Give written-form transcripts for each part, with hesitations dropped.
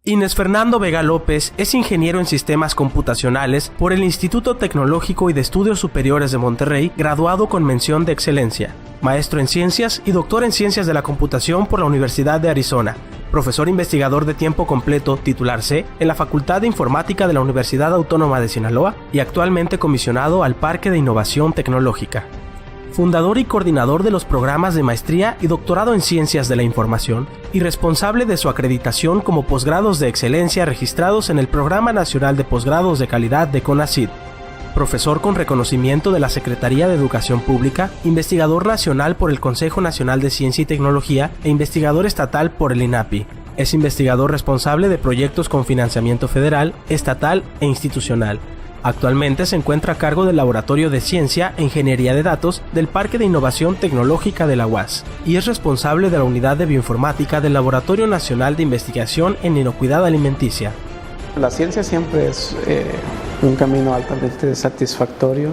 Inés Fernando Vega López es ingeniero en sistemas computacionales por el Instituto Tecnológico y de Estudios Superiores de Monterrey, graduado con mención de excelencia, maestro en ciencias y doctor en ciencias de la computación por la Universidad de Arizona, profesor investigador de tiempo completo titular C en la Facultad de Informática de la Universidad Autónoma de Sinaloa y actualmente comisionado al Parque de Innovación Tecnológica. Fundador y coordinador de los programas de maestría y doctorado en Ciencias de la Información y responsable de su acreditación como posgrados de excelencia registrados en el Programa Nacional de Posgrados de Calidad de CONACYT. Profesor con reconocimiento de la Secretaría de Educación Pública, investigador nacional por el Consejo Nacional de Ciencia y Tecnología e investigador estatal por el INAPI. Es investigador responsable de proyectos con financiamiento federal, estatal e institucional. Actualmente se encuentra a cargo del Laboratorio de Ciencia e Ingeniería de Datos del Parque de Innovación Tecnológica de la UAS y es responsable de la Unidad de Bioinformática del Laboratorio Nacional de Investigación en Inocuidad Alimenticia. La ciencia siempre es un camino altamente satisfactorio.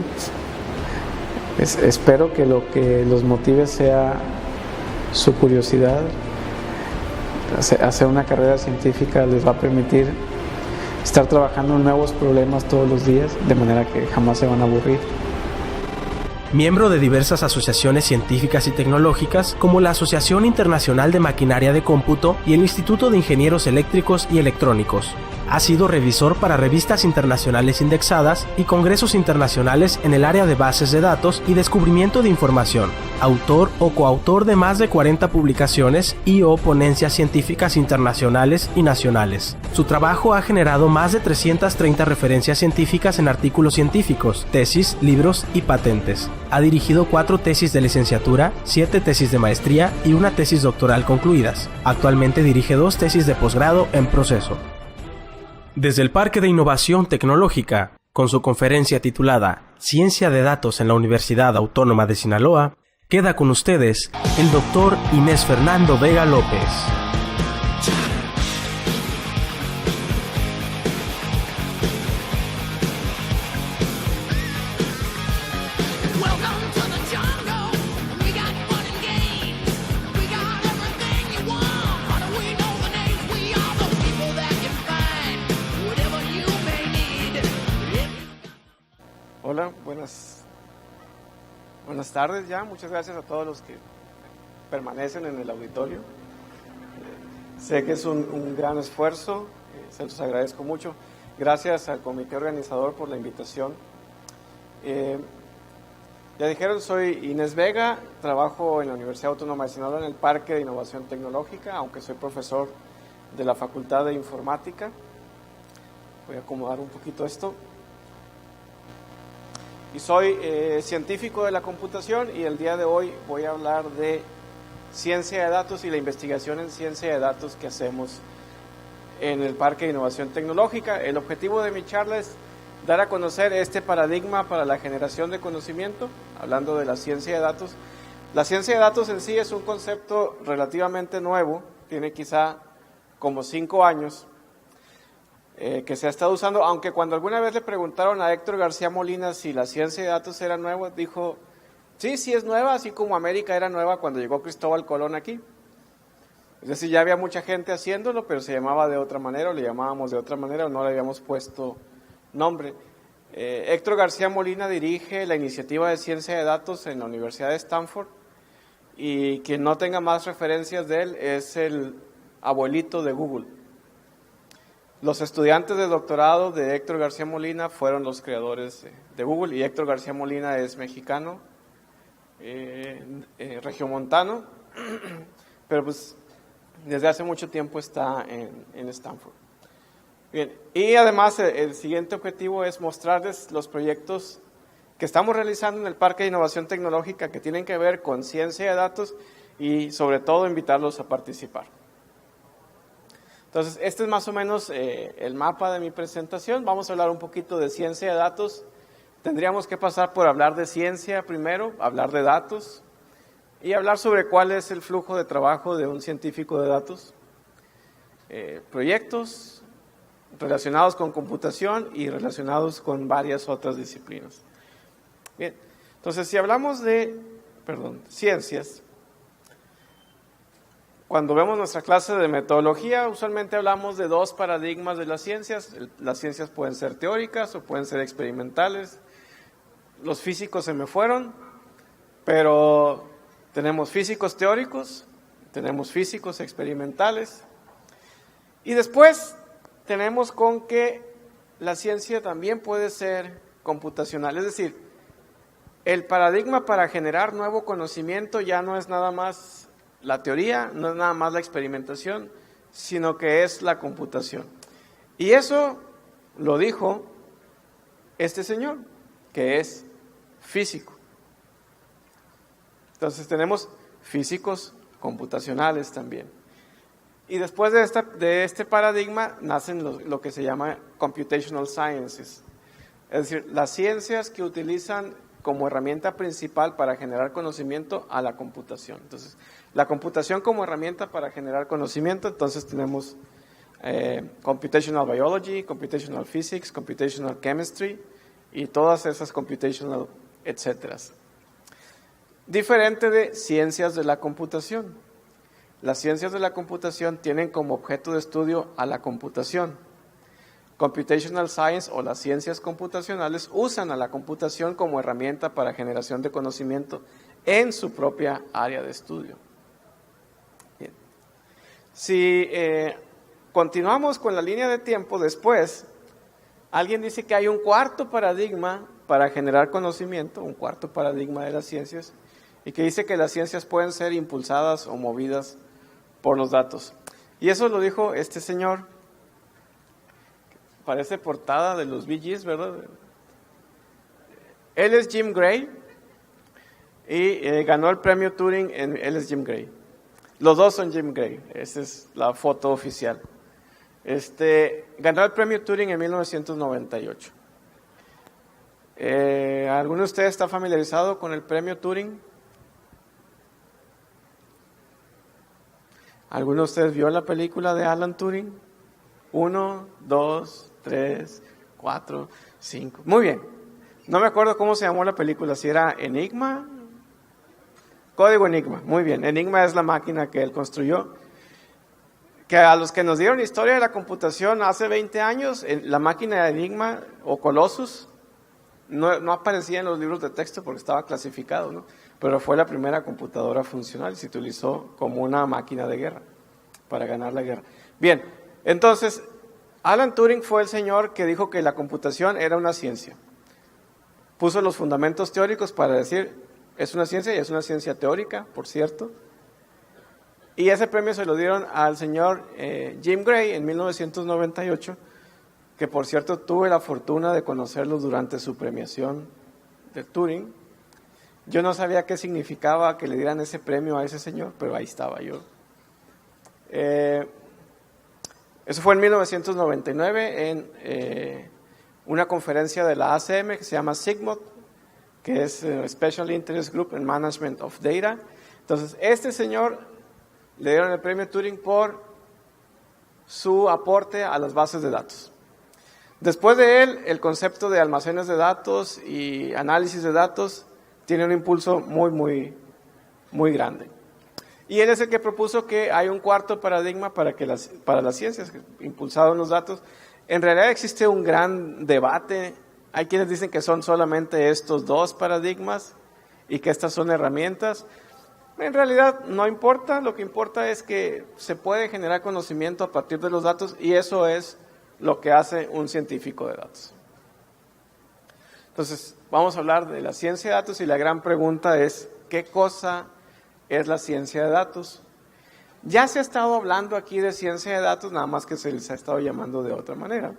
Espero que lo que los motive sea su curiosidad. Hacer una carrera científica les va a permitir estar trabajando en nuevos problemas todos los días, de manera que jamás se van a aburrir. Miembro de diversas asociaciones científicas y tecnológicas como la Asociación Internacional de Maquinaria de Cómputo y el Instituto de Ingenieros Eléctricos y Electrónicos. Ha sido revisor para revistas internacionales indexadas y congresos internacionales en el área de bases de datos y descubrimiento de información. Autor o coautor de más de 40 publicaciones y o ponencias científicas internacionales y nacionales. Su trabajo ha generado más de 330 referencias científicas en artículos científicos, tesis, libros y patentes. Ha dirigido 4 tesis de licenciatura, 7 tesis de maestría y una tesis doctoral concluidas. Actualmente dirige 2 tesis de posgrado en proceso. Desde el Parque de Innovación Tecnológica, con su conferencia titulada Ciencia de Datos en la Universidad Autónoma de Sinaloa, queda con ustedes el Dr. Inés Fernando Vega López. Hola, buenas tardes ya. Muchas gracias a todos los que permanecen en el auditorio. Sé que es un gran esfuerzo, se los agradezco mucho. Gracias al comité organizador por la invitación. Ya dijeron, soy Inés Vega, trabajo en la Universidad Autónoma de Sinaloa en el Parque de Innovación Tecnológica, aunque soy profesor de la Facultad de Informática. Voy a acomodar un poquito esto. Y soy científico de la computación y el día de hoy voy a hablar de ciencia de datos y la investigación en ciencia de datos que hacemos en el Parque de Innovación Tecnológica. El objetivo de mi charla es dar a conocer este paradigma para la generación de conocimiento, hablando de la ciencia de datos. La ciencia de datos en sí es un concepto relativamente nuevo, tiene quizá como 5 años, que se ha estado usando, aunque cuando alguna vez le preguntaron a Héctor García Molina si la ciencia de datos era nueva, dijo, sí es nueva, así como América era nueva cuando llegó Cristóbal Colón aquí. Es decir, ya había mucha gente haciéndolo, pero se llamaba de otra manera, o le llamábamos de otra manera, o no le habíamos puesto nombre. Héctor García Molina dirige la iniciativa de ciencia de datos en la Universidad de Stanford, y quien no tenga más referencias de él es el abuelito de Google. Los estudiantes de doctorado de Héctor García Molina fueron los creadores de Google, y Héctor García Molina es mexicano, regiomontano, pero pues desde hace mucho tiempo está en Stanford. Bien, y además el siguiente objetivo es mostrarles los proyectos que estamos realizando en el Parque de Innovación Tecnológica que tienen que ver con ciencia de datos y sobre todo invitarlos a participar. Entonces, este es más o menos el mapa de mi presentación. Vamos a hablar un poquito de ciencia de datos. Tendríamos que pasar por hablar de ciencia primero, hablar de datos y hablar sobre cuál es el flujo de trabajo de un científico de datos, proyectos relacionados con computación y relacionados con varias otras disciplinas. Bien, entonces si hablamos de ciencias, Cuando vemos nuestra clase de metodología, usualmente hablamos de dos paradigmas de las ciencias. Las ciencias pueden ser teóricas o pueden ser experimentales. Los físicos se me fueron, pero tenemos físicos teóricos, tenemos físicos experimentales. Y después tenemos con que la ciencia también puede ser computacional. Es decir, el paradigma para generar nuevo conocimiento ya no es nada más la teoría, no es nada más la experimentación, sino que es la computación. Y eso lo dijo este señor, que es físico. Entonces tenemos físicos computacionales también. Y después de este paradigma nacen lo que se llama computational sciences. Es decir, las ciencias que utilizan como herramienta principal para generar conocimiento a la computación. Entonces, la computación como herramienta para generar conocimiento, entonces tenemos computational biology, computational physics, computational chemistry y todas esas computational etcétera. Diferente de ciencias de la computación. Las ciencias de la computación tienen como objeto de estudio a la computación. Computational science o las ciencias computacionales usan a la computación como herramienta para generación de conocimiento en su propia área de estudio. Bien. Si continuamos con la línea de tiempo después, alguien dice que hay un cuarto paradigma para generar conocimiento, un cuarto paradigma de las ciencias, y que dice que las ciencias pueden ser impulsadas o movidas por los datos. Y eso lo dijo este señor. Parece portada de los Bee Gees, ¿verdad? Él es Jim Gray y ganó el premio Turing. Él es Jim Gray. Los dos son Jim Gray. Esa es la foto oficial. Ganó el premio Turing en 1998. ¿Alguno de ustedes está familiarizado con el premio Turing? ¿Alguno de ustedes vio la película de Alan Turing? 1, 2, 3, 4, 5. Muy bien. No me acuerdo cómo se llamó la película, si era Enigma. Código Enigma. Muy bien. Enigma es la máquina que él construyó. Que a los que nos dieron historia de la computación hace 20 años, la máquina de Enigma o Colossus no aparecía en los libros de texto porque estaba clasificado, ¿no? Pero fue la primera computadora funcional y se utilizó como una máquina de guerra para ganar la guerra. Bien, entonces Alan Turing fue el señor que dijo que la computación era una ciencia. Puso los fundamentos teóricos para decir, es una ciencia y es una ciencia teórica, por cierto. Y ese premio se lo dieron al señor Jim Gray en 1998, que por cierto tuve la fortuna de conocerlo durante su premiación de Turing. Yo no sabía qué significaba que le dieran ese premio a ese señor, pero ahí estaba yo. Eso fue en 1999 en una conferencia de la ACM que se llama SIGMOD, que es Special Interest Group in Management of Data. Entonces, este señor le dieron el premio Turing por su aporte a las bases de datos. Después de él, el concepto de almacenes de datos y análisis de datos tiene un impulso muy grande. Y él es el que propuso que hay un cuarto paradigma para las ciencias, impulsado en los datos. En realidad existe un gran debate. Hay quienes dicen que son solamente estos dos paradigmas y que estas son herramientas. En realidad no importa, lo que importa es que se puede generar conocimiento a partir de los datos y eso es lo que hace un científico de datos. Entonces, vamos a hablar de la ciencia de datos y la gran pregunta es, ¿qué cosa es la ciencia de datos? Ya se ha estado hablando aquí de ciencia de datos, nada más que se les ha estado llamando de otra manera.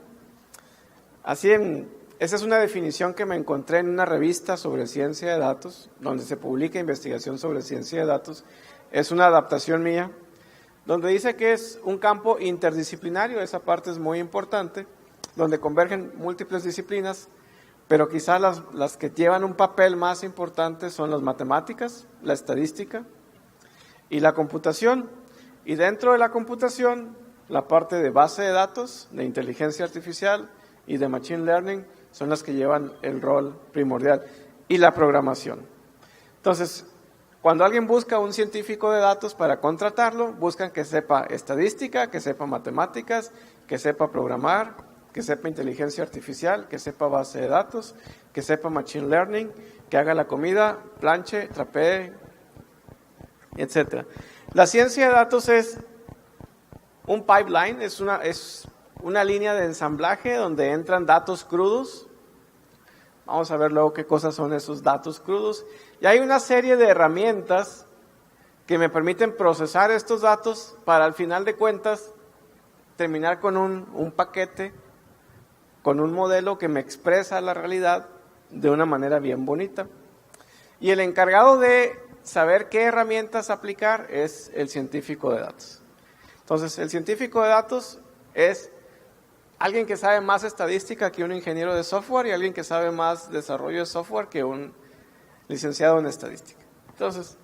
Esa es una definición que me encontré en una revista sobre ciencia de datos, donde se publica investigación sobre ciencia de datos. Es una adaptación mía, donde dice que es un campo interdisciplinario, esa parte es muy importante, donde convergen múltiples disciplinas, pero quizás las que llevan un papel más importante son las matemáticas, la estadística y la computación. Y dentro de la computación, la parte de base de datos, de inteligencia artificial y de machine learning son las que llevan el rol primordial. Y la programación. Entonces, Cuando alguien busca un científico de datos para contratarlo, buscan que sepa estadística, que sepa matemáticas, que sepa programar, que sepa inteligencia artificial, que sepa base de datos, que sepa machine learning, que haga la comida, planche, trapee, etc. La ciencia de datos es un pipeline, es una línea de ensamblaje donde entran datos crudos. Vamos a ver luego qué cosas son esos datos crudos. Y hay una serie de herramientas que me permiten procesar estos datos para al final de cuentas terminar con un paquete, con un modelo que me expresa la realidad de una manera bien bonita. Y el encargado de saber qué herramientas aplicar es el científico de datos. Entonces, el científico de datos es alguien que sabe más estadística que un ingeniero de software y alguien que sabe más desarrollo de software que un licenciado en estadística. Entonces,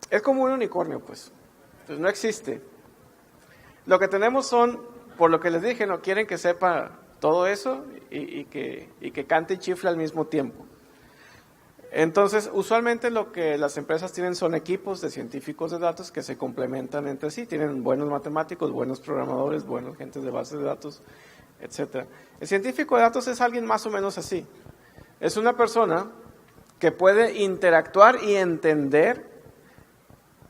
es como un unicornio, pues. Entonces, no existe. Lo que tenemos son, por lo que les dije, no quieren que sepa todo eso y que cante y chifle al mismo tiempo. Entonces, usualmente lo que las empresas tienen son equipos de científicos de datos que se complementan entre sí. Tienen buenos matemáticos, buenos programadores, buenos gentes de bases de datos, etc. El científico de datos es alguien más o menos así. Es una persona que puede interactuar y entender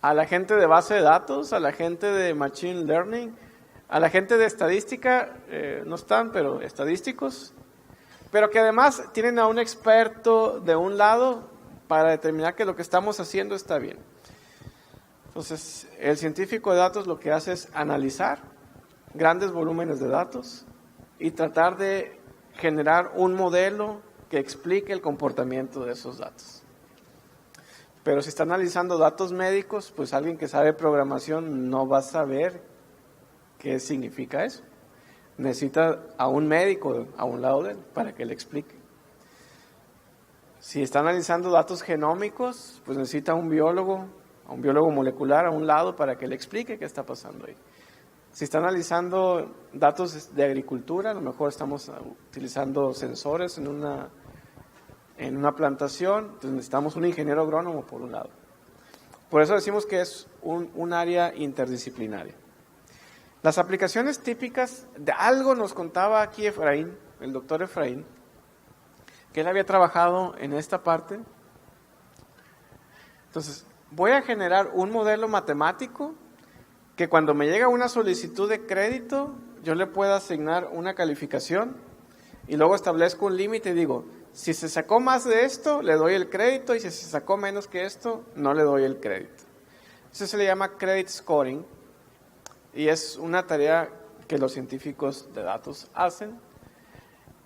a la gente de base de datos, a la gente de machine learning, a la gente de estadística, no están, pero estadísticos, pero que además tienen a un experto de un lado para determinar que lo que estamos haciendo está bien. Entonces, el científico de datos lo que hace es analizar grandes volúmenes de datos y tratar de generar un modelo que explique el comportamiento de esos datos. Pero si está analizando datos médicos, pues alguien que sabe programación no va a saber qué significa eso. Necesita a un médico a un lado de él para que le explique. Si está analizando datos genómicos, pues necesita a un biólogo molecular a un lado para que le explique qué está pasando ahí. Si está analizando datos de agricultura, a lo mejor estamos utilizando sensores en una plantación, entonces necesitamos un ingeniero agrónomo por un lado. Por eso decimos que es un área interdisciplinaria. Las aplicaciones típicas de algo nos contaba aquí Efraín, el doctor Efraín, que él había trabajado en esta parte. Entonces, voy a generar un modelo matemático que cuando me llega una solicitud de crédito, yo le pueda asignar una calificación y luego establezco un límite y digo, si se sacó más de esto, le doy el crédito y si se sacó menos que esto, no le doy el crédito. Eso se le llama credit scoring. Y es una tarea que los científicos de datos hacen.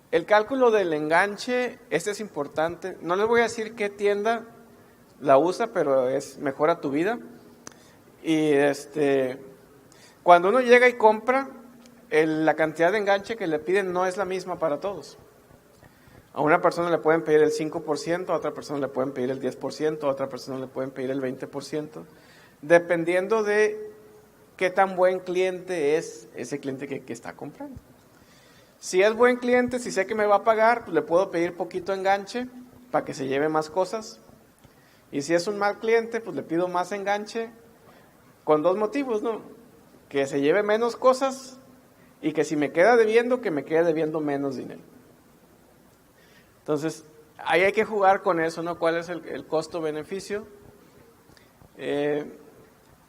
El cálculo del enganche, este es importante. No les voy a decir qué tienda la usa, pero mejora tu vida. Y cuando uno llega y compra, la cantidad de enganche que le piden no es la misma para todos. A una persona le pueden pedir el 5%, a otra persona le pueden pedir el 10%, a otra persona le pueden pedir el 20%, dependiendo de qué tan buen cliente es ese cliente que está comprando. Si es buen cliente, si sé que me va a pagar, pues le puedo pedir poquito enganche para que se lleve más cosas. Y si es un mal cliente, pues le pido más enganche con dos motivos, ¿no? Que se lleve menos cosas y que si me queda debiendo, que me quede debiendo menos dinero. Entonces, ahí hay que jugar con eso, ¿no? ¿Cuál es el costo-beneficio?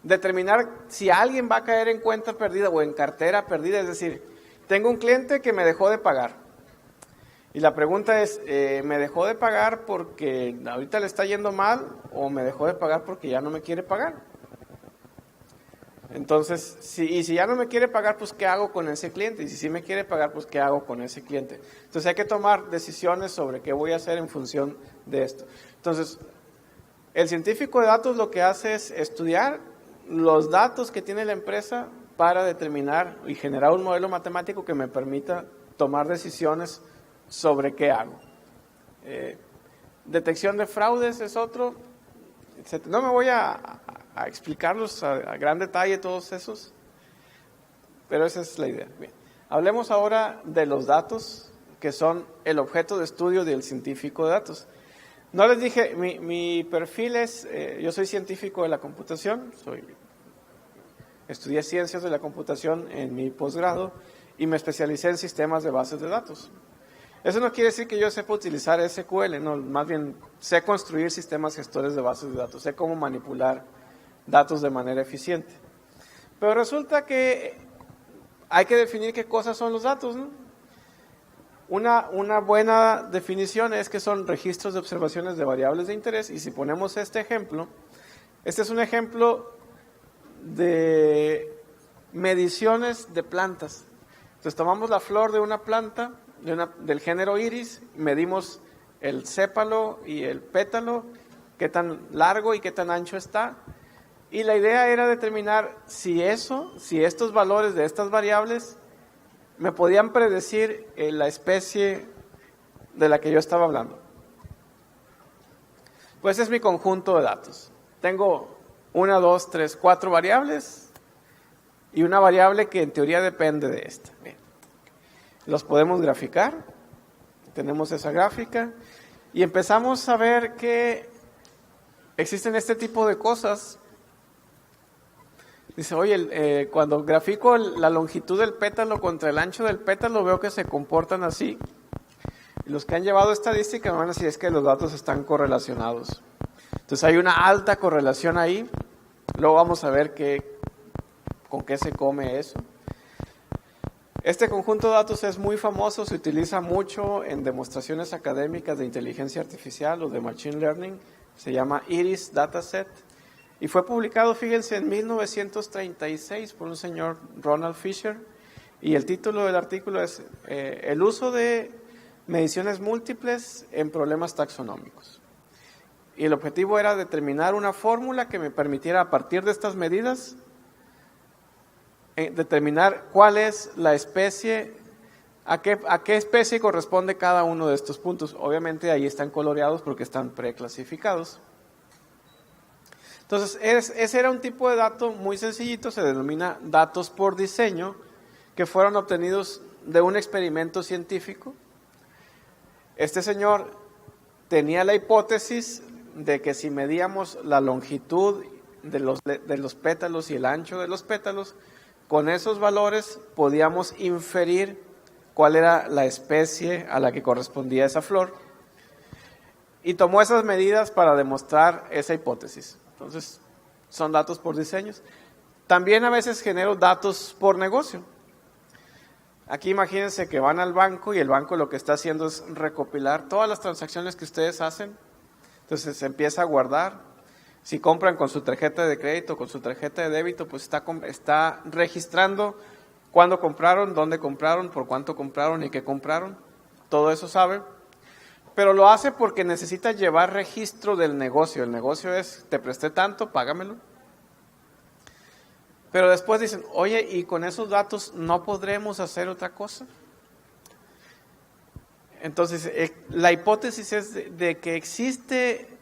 Determinar si alguien va a caer en cuenta perdida o en cartera perdida, es decir, tengo un cliente que me dejó de pagar y la pregunta es, ¿me dejó de pagar porque ahorita le está yendo mal o me dejó de pagar porque ya no me quiere pagar? Entonces, si ya no me quiere pagar, pues ¿qué hago con ese cliente? Y si sí me quiere pagar, pues ¿qué hago con ese cliente? Entonces hay que tomar decisiones sobre qué voy a hacer en función de esto. Entonces, el científico de datos lo que hace es estudiar los datos que tiene la empresa para determinar y generar un modelo matemático que me permita tomar decisiones sobre qué hago. Detección de fraudes es otro, etc. No me voy a explicarlos a gran detalle todos esos, pero esa es la idea. Bien. Hablemos ahora de los datos que son el objeto de estudio del científico de datos. No les dije, mi perfil es, yo soy científico de la computación, estudié ciencias de la computación en mi posgrado y me especialicé en sistemas de bases de datos. Eso no quiere decir que yo sepa utilizar SQL, no, más bien sé construir sistemas gestores de bases de datos, sé cómo manipular datos de manera eficiente. Pero resulta que hay que definir qué cosas son los datos, ¿no? Una buena definición es que son registros de observaciones de variables de interés, y si ponemos este ejemplo, este es un ejemplo de mediciones de plantas. Entonces tomamos la flor de una planta, del género iris, medimos el sépalo y el pétalo, qué tan largo y qué tan ancho está, y la idea era determinar si estos valores de estas variables me podían predecir la especie de la que yo estaba hablando. Pues es mi conjunto de datos. Tengo 1, 2, 3, 4 variables y una variable que en teoría depende de esta. Bien. Los podemos graficar, tenemos esa gráfica y empezamos a ver que existen este tipo de cosas. Dice, oye, cuando grafico la longitud del pétalo contra el ancho del pétalo, veo que se comportan así. Y los que han llevado estadística me van a decir, es que los datos están correlacionados. Entonces hay una alta correlación ahí. Luego vamos a ver con qué se come eso. Este conjunto de datos es muy famoso, se utiliza mucho en demostraciones académicas de inteligencia artificial o de machine learning. Se llama IRIS Dataset. Y fue publicado, fíjense, en 1936 por un señor Ronald Fisher. Y el título del artículo es el uso de mediciones múltiples en problemas taxonómicos. Y el objetivo era determinar una fórmula que me permitiera, a partir de estas medidas, determinar cuál es la especie, a qué especie corresponde cada uno de estos puntos. Obviamente ahí están coloreados porque están preclasificados. Entonces, ese era un tipo de dato muy sencillito, se denomina datos por diseño, que fueron obtenidos de un experimento científico. Este señor tenía la hipótesis de que si medíamos la longitud de los pétalos y el ancho de los pétalos, con esos valores podíamos inferir cuál era la especie a la que correspondía esa flor, y tomó esas medidas para demostrar esa hipótesis. Entonces, son datos por diseños. También a veces genero datos por negocio. Aquí imagínense que van al banco y el banco lo que está haciendo es recopilar todas las transacciones que ustedes hacen. Entonces se empieza a guardar. Si compran con su tarjeta de crédito, con su tarjeta de débito, pues está registrando cuándo compraron, dónde compraron, por cuánto compraron y qué compraron. Todo eso sabe. Pero lo hace porque necesita llevar registro del negocio. El negocio es, te presté tanto, págamelo. Pero después dicen, oye, ¿y con esos datos no podremos hacer otra cosa? Entonces, la hipótesis es de que existe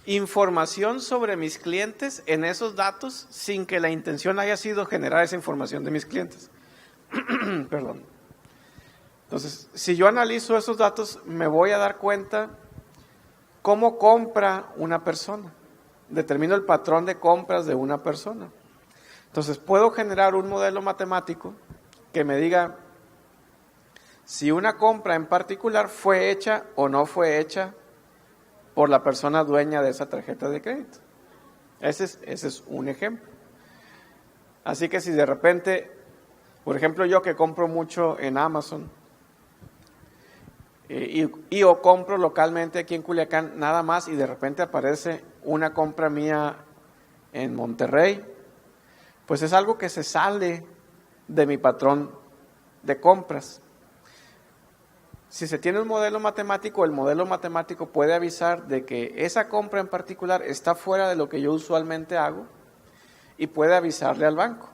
información sobre mis clientes en esos datos sin que la intención haya sido generar esa información de mis clientes. Perdón. Entonces, si yo analizo esos datos, me voy a dar cuenta cómo compra una persona. Determino el patrón de compras de una persona. Entonces, puedo generar un modelo matemático que me diga si una compra en particular fue hecha o no fue hecha por la persona dueña de esa tarjeta de crédito. Ese es un ejemplo. Así que si de repente, por ejemplo, yo que compro mucho en Amazon, o compro localmente aquí en Culiacán nada más, y de repente aparece una compra mía en Monterrey, pues es algo que se sale de mi patrón de compras. Si se tiene un modelo matemático, el modelo matemático puede avisar de que esa compra en particular está fuera de lo que yo usualmente hago, y puede avisarle al banco.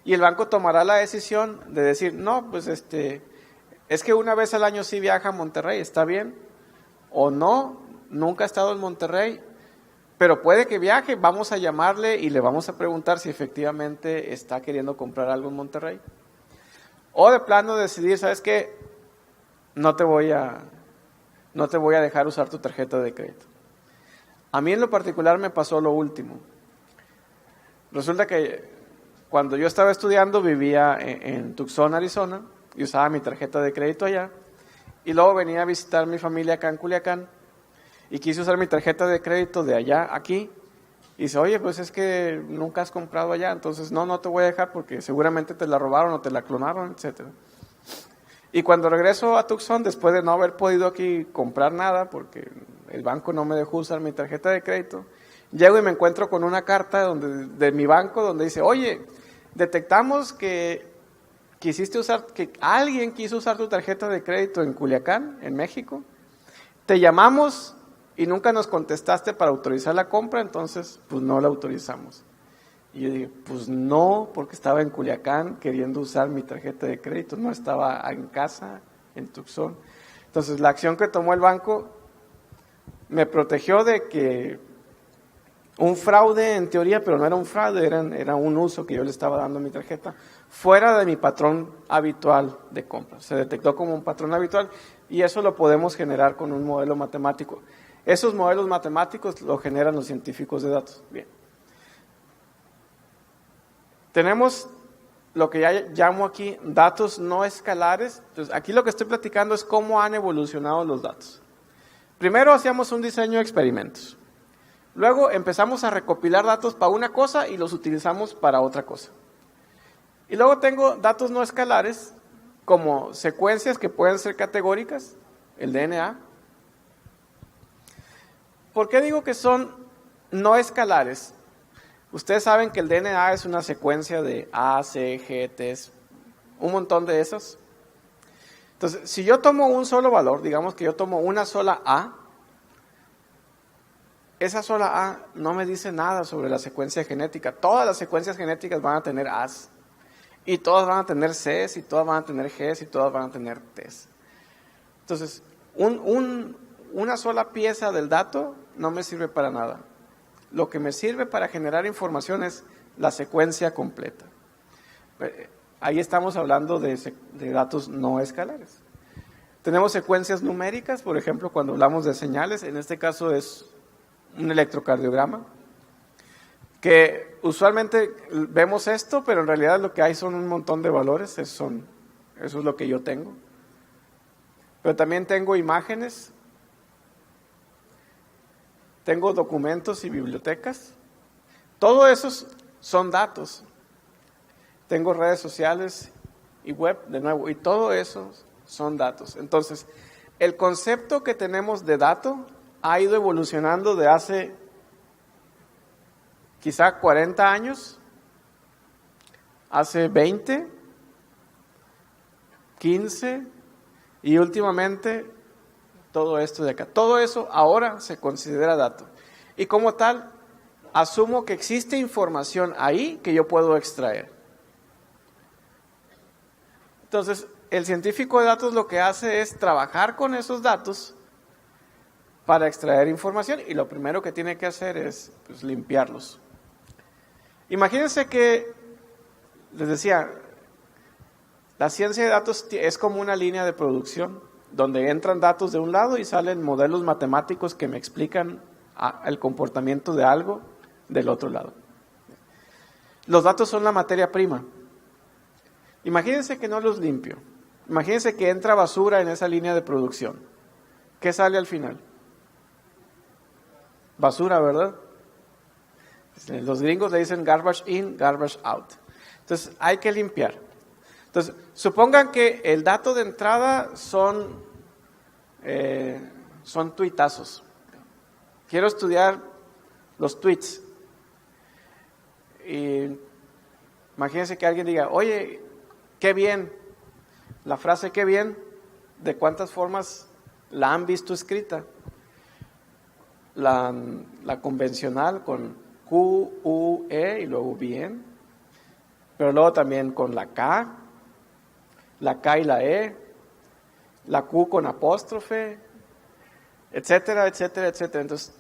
Y el banco tomará la decisión de decir, no, pues es que una vez al año sí viaja a Monterrey, ¿está bien? O no, nunca ha estado en Monterrey, pero puede que viaje, vamos a llamarle y le vamos a preguntar si efectivamente está queriendo comprar algo en Monterrey. O de plano decidir, ¿sabes qué? No te voy a no te voy a dejar usar tu tarjeta de crédito. A mí en lo particular me pasó lo último. Resulta que cuando yo estaba estudiando vivía en Tucson, Arizona, y usaba mi tarjeta de crédito allá, y luego venía a visitar mi familia acá en Culiacán, y quise usar mi tarjeta de crédito de allá aquí, y dice, oye, pues es que nunca has comprado allá, entonces no te voy a dejar porque seguramente te la robaron o te la clonaron, etcétera. Y cuando regreso a Tucson, después de no haber podido aquí comprar nada, porque el banco no me dejó usar mi tarjeta de crédito, llego y me encuentro con una carta de mi banco donde dice, oye, detectamos que alguien quiso usar tu tarjeta de crédito en Culiacán, en México, te llamamos y nunca nos contestaste para autorizar la compra, entonces pues no la autorizamos. Y yo dije, pues no, porque estaba en Culiacán queriendo usar mi tarjeta de crédito, no estaba en casa, en Tucson. Entonces la acción que tomó el banco me protegió de que un fraude en teoría, pero no era un fraude, era un uso que yo le estaba dando a mi tarjeta, fuera de mi patrón habitual de compra. Se detectó como un patrón habitual y eso lo podemos generar con un modelo matemático. Esos modelos matemáticos lo generan los científicos de datos. Bien. Tenemos lo que ya llamo aquí datos no escalares. Entonces, aquí lo que estoy platicando es cómo han evolucionado los datos. Primero hacíamos un diseño de experimentos. Luego empezamos a recopilar datos para una cosa y los utilizamos para otra cosa. Y luego tengo datos no escalares, como secuencias que pueden ser categóricas, el DNA. ¿Por qué digo que son no escalares? Ustedes saben que el DNA es una secuencia de A, C, G, T, un montón de esos. Entonces, si yo tomo un solo valor, digamos que yo tomo una sola A, esa sola A no me dice nada sobre la secuencia genética. Todas las secuencias genéticas van a tener A's, y todas van a tener C's, y todas van a tener G's, y todas van a tener T's. Entonces, una sola pieza del dato no me sirve para nada. Lo que me sirve para generar información es la secuencia completa. Ahí estamos hablando de datos no escalares. Tenemos secuencias numéricas, por ejemplo, cuando hablamos de señales, en este caso es un electrocardiograma, que usualmente vemos esto, pero en realidad lo que hay son un montón de valores, eso es lo que yo tengo. Pero también tengo imágenes, tengo documentos y bibliotecas. Todo esos son datos. Tengo redes sociales y web, de nuevo, y todo eso son datos. Entonces, el concepto que tenemos de dato ha ido evolucionando de hace quizá 40 años, hace 20, 15 y últimamente todo esto de acá. Todo eso ahora se considera dato. Y como tal, asumo que existe información ahí que yo puedo extraer. Entonces, el científico de datos lo que hace es trabajar con esos datos para extraer información y lo primero que tiene que hacer es pues, limpiarlos. Imagínense que, les decía, la ciencia de datos es como una línea de producción donde entran datos de un lado y salen modelos matemáticos que me explican el comportamiento de algo del otro lado. Los datos son la materia prima. Imagínense que no los limpio. Imagínense que entra basura en esa línea de producción. ¿Qué sale al final? Basura, ¿verdad? Los gringos le dicen garbage in, garbage out. Entonces, hay que limpiar. Entonces, supongan que el dato de entrada son tuitazos. Quiero estudiar los tweets. Y imagínense que alguien diga, oye, qué bien. La frase qué bien, ¿de cuántas formas la han visto escrita? La convencional con Q, U, E y luego bien. Pero luego también con la K y la E, la Q con apóstrofe, etcétera, etcétera, etcétera. Entonces,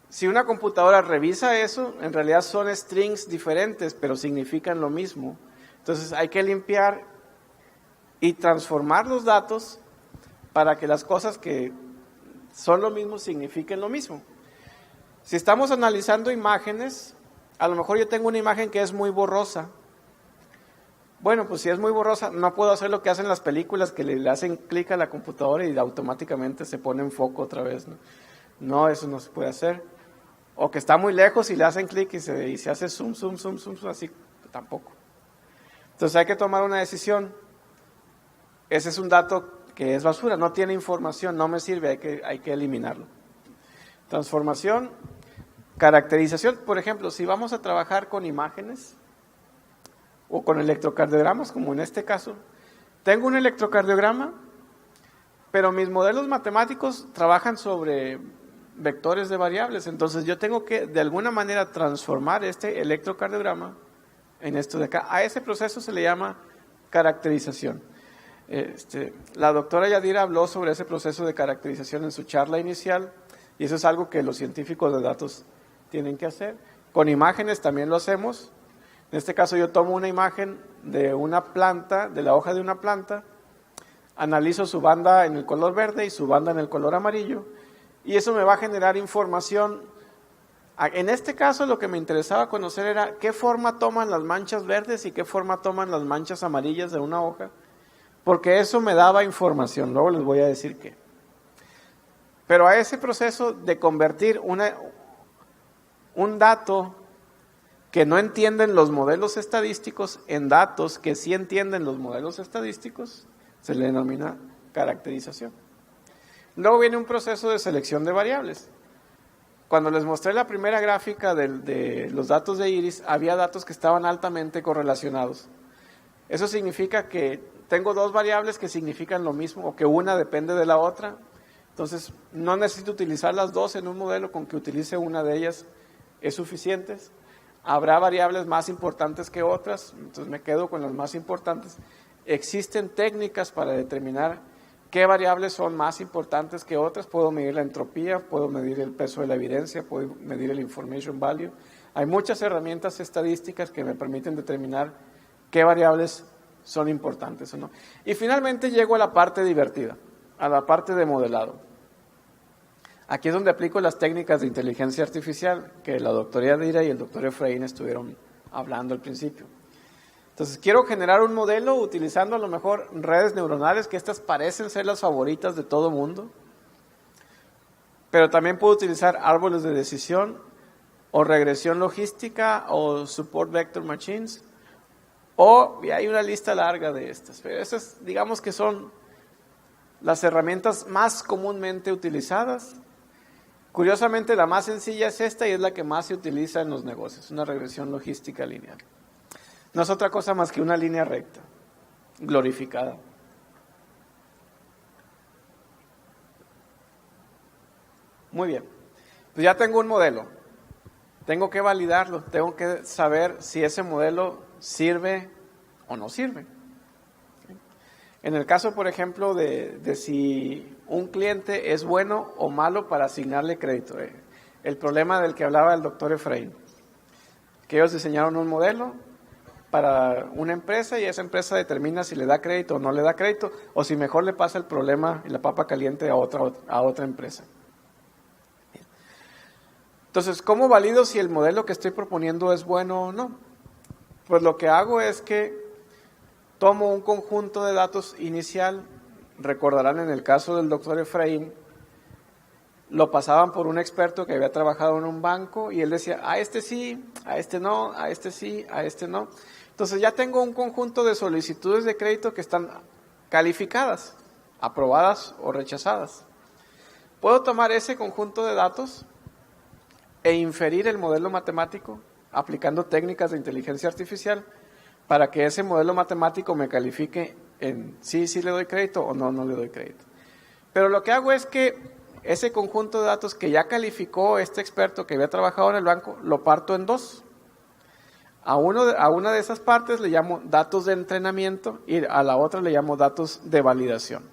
si una computadora revisa eso, en realidad son strings diferentes, pero significan lo mismo. Entonces hay que limpiar y transformar los datos para que las cosas que son lo mismo signifiquen lo mismo. Si estamos analizando imágenes, a lo mejor yo tengo una imagen que es muy borrosa. Bueno, pues si es muy borrosa, no puedo hacer lo que hacen las películas, que le hacen clic a la computadora y automáticamente se pone en foco otra vez, ¿no? No, eso no se puede hacer. O que está muy lejos y le hacen clic y se hace zoom, zoom, zoom, zoom, así, tampoco. Entonces hay que tomar una decisión. Ese es un dato que es basura, no tiene información, no me sirve, hay que eliminarlo. Transformación, caracterización. Por ejemplo, si vamos a trabajar con imágenes o con electrocardiogramas, como en este caso, tengo un electrocardiograma, pero mis modelos matemáticos trabajan sobre vectores de variables, entonces yo tengo que de alguna manera transformar este electrocardiograma en esto de acá. A ese proceso se le llama caracterización. La doctora Yadira habló sobre ese proceso de caracterización en su charla inicial, y eso es algo que los científicos de datos tienen que hacer. Con imágenes también lo hacemos. En este caso yo tomo una imagen de una planta, de la hoja de una planta, analizo su banda en el color verde y su banda en el color amarillo, y eso me va a generar información. En este caso lo que me interesaba conocer era qué forma toman las manchas verdes y qué forma toman las manchas amarillas de una hoja, porque eso me daba información, luego les voy a decir qué. Pero a ese proceso de convertir un dato que no entienden los modelos estadísticos en datos que sí entienden los modelos estadísticos, se le denomina caracterización. Luego viene un proceso de selección de variables. Cuando les mostré la primera gráfica de los datos de iris, había datos que estaban altamente correlacionados. Eso significa que tengo dos variables que significan lo mismo, o que una depende de la otra. Entonces, no necesito utilizar las dos en un modelo, con que utilice una de ellas es suficiente. Habrá variables más importantes que otras, entonces me quedo con las más importantes. Existen técnicas para determinar qué variables son más importantes que otras. Puedo medir la entropía, puedo medir el peso de la evidencia, puedo medir el information value. Hay muchas herramientas estadísticas que me permiten determinar qué variables son importantes o no. Y finalmente llego a la parte divertida, a la parte de modelado. Aquí es donde aplico las técnicas de inteligencia artificial que la doctora Yadira y el doctor Efraín estuvieron hablando al principio. Entonces quiero generar un modelo utilizando a lo mejor redes neuronales, que estas parecen ser las favoritas de todo mundo, pero también puedo utilizar árboles de decisión o regresión logística o support vector machines, y hay una lista larga de estas, pero esas digamos que son las herramientas más comúnmente utilizadas. Curiosamente la más sencilla es esta y es la que más se utiliza en los negocios, una regresión logística lineal. No es otra cosa más que una línea recta, glorificada. Muy bien, pues ya tengo un modelo, tengo que validarlo, tengo que saber si ese modelo sirve o no sirve. En el caso, por ejemplo, de si un cliente es bueno o malo para asignarle crédito, el problema del que hablaba el doctor Efraín, que ellos diseñaron un modelo para una empresa y esa empresa determina si le da crédito o no le da crédito, o si mejor le pasa el problema y la papa caliente a otra empresa. Entonces, ¿cómo valido si el modelo que estoy proponiendo es bueno o no? Pues lo que hago es que tomo un conjunto de datos inicial. Recordarán en el caso del doctor Efraín, lo pasaban por un experto que había trabajado en un banco y él decía, a este sí, a este no, a este sí, a este no. Entonces ya tengo un conjunto de solicitudes de crédito que están calificadas, aprobadas o rechazadas. Puedo tomar ese conjunto de datos e inferir el modelo matemático aplicando técnicas de inteligencia artificial para que ese modelo matemático me califique en sí le doy crédito o no le doy crédito. Pero lo que hago es que ese conjunto de datos que ya calificó este experto que había trabajado en el banco, lo parto en dos. A una de esas partes le llamo datos de entrenamiento y a la otra le llamo datos de validación.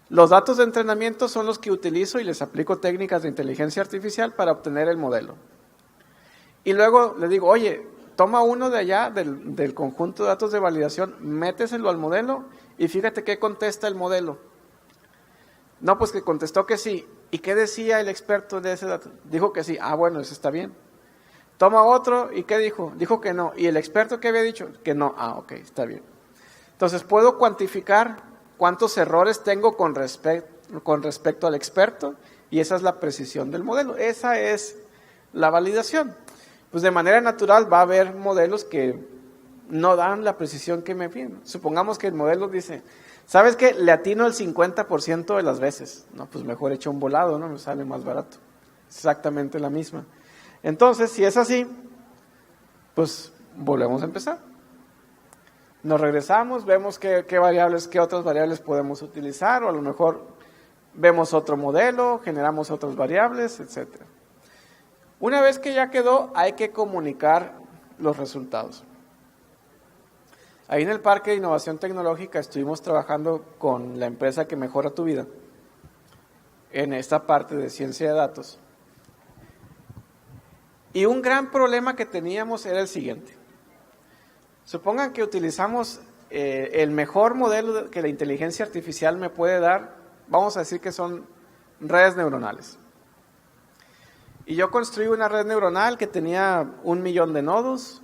Los datos de entrenamiento son los que utilizo y les aplico técnicas de inteligencia artificial para obtener el modelo. Y luego le digo, oye, toma uno de allá del conjunto de datos de validación, méteselo al modelo y fíjate qué contesta el modelo. No, pues que contestó que sí. ¿Y qué decía el experto de ese dato? Dijo que sí. Ah, bueno, eso está bien. Toma otro, ¿y qué dijo? Dijo que no. ¿Y el experto qué había dicho? Que no. Ah, ok, está bien. Entonces, puedo cuantificar cuántos errores tengo con respecto al experto, y esa es la precisión del modelo. Esa es la validación. Pues de manera natural va a haber modelos que no dan la precisión que me piden. Supongamos que el modelo dice, ¿sabes qué? Le atino el 50% de las veces. No, pues mejor echo un volado, ¿no? Me sale más barato. Exactamente la misma. Entonces, si es así, pues volvemos a empezar. Nos regresamos, vemos qué otras variables podemos utilizar, o a lo mejor vemos otro modelo, generamos otras variables, etc. Una vez que ya quedó, hay que comunicar los resultados. Ahí en el Parque de Innovación Tecnológica estuvimos trabajando con la empresa que mejora tu vida en esta parte de ciencia de datos. Y un gran problema que teníamos era el siguiente. Supongan que utilizamos el mejor modelo que la inteligencia artificial me puede dar, vamos a decir que son redes neuronales. Y yo construí una red neuronal que tenía 1.000.000 de nodos,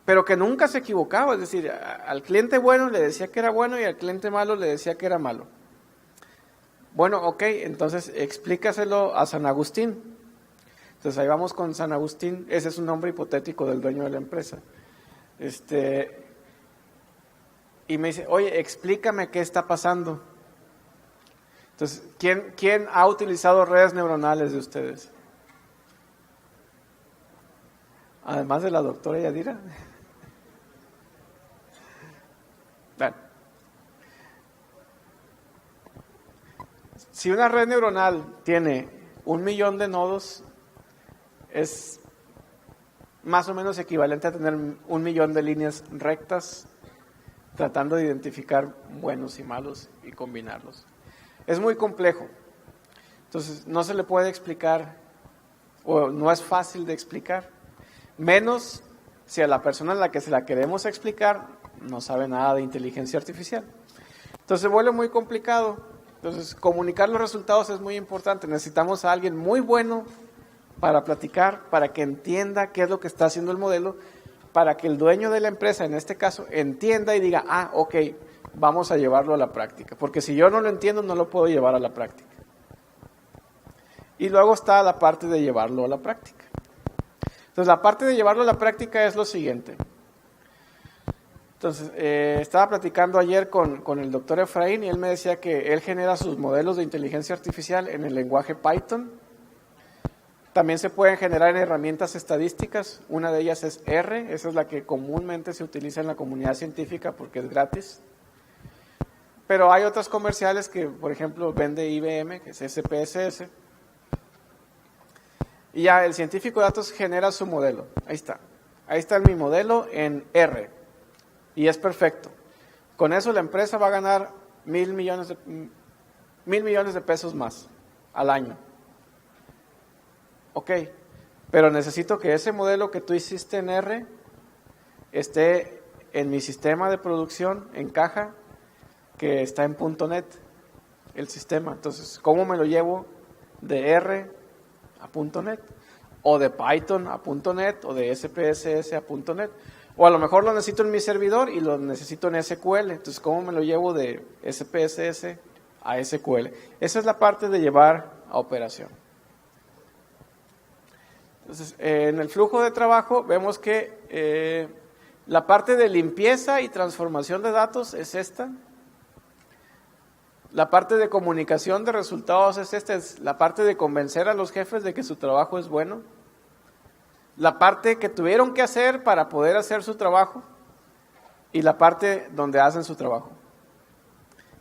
pero que nunca se equivocaba, es decir, al cliente bueno le decía que era bueno y al cliente malo le decía que era malo. Bueno, ok, entonces explícaselo a San Agustín. Entonces ahí vamos con San Agustín, ese es un nombre hipotético del dueño de la empresa. Y me dice, oye, explícame qué está pasando. Entonces, ¿quién ha utilizado redes neuronales de ustedes? Además de la doctora Yadira. Bueno. Si una red neuronal tiene 1.000.000 de nodos, es más o menos equivalente a tener 1.000.000 de líneas rectas, tratando de identificar buenos y malos y combinarlos. Es muy complejo, entonces no se le puede explicar, o no es fácil de explicar, menos si a la persona a la que se la queremos explicar no sabe nada de inteligencia artificial. Entonces se vuelve muy complicado. Entonces comunicar los resultados es muy importante. Necesitamos a alguien muy bueno para platicar, para que entienda qué es lo que está haciendo el modelo, para que el dueño de la empresa, en este caso, entienda y diga, ah, ok, vamos a llevarlo a la práctica. Porque si yo no lo entiendo, no lo puedo llevar a la práctica. Y luego está la parte de llevarlo a la práctica. Entonces, la parte de llevarlo a la práctica es lo siguiente. Entonces, estaba platicando ayer con el doctor Efraín y él me decía que él genera sus modelos de inteligencia artificial en el lenguaje Python. También se pueden generar en herramientas estadísticas, una de ellas es R, esa es la que comúnmente se utiliza en la comunidad científica porque es gratis. Pero hay otras comerciales que, por ejemplo, vende IBM, que es SPSS. Y ya el científico de datos genera su modelo, ahí está mi modelo en R, y es perfecto. Con eso la empresa va a ganar 1.000.000 de pesos más al año. Ok, pero necesito que ese modelo que tú hiciste en R esté en mi sistema de producción, en caja, que está en .NET, el sistema. Entonces, ¿cómo me lo llevo de R a .NET? O de Python a .NET, o de SPSS a .NET. O a lo mejor lo necesito en mi servidor y lo necesito en SQL. Entonces, ¿cómo me lo llevo de SPSS a SQL? Esa es la parte de llevar a operación. Entonces, en el flujo de trabajo vemos que la parte de limpieza y transformación de datos es esta. La parte de comunicación de resultados es esta. Es la parte de convencer a los jefes de que su trabajo es bueno. La parte que tuvieron que hacer para poder hacer su trabajo. Y la parte donde hacen su trabajo.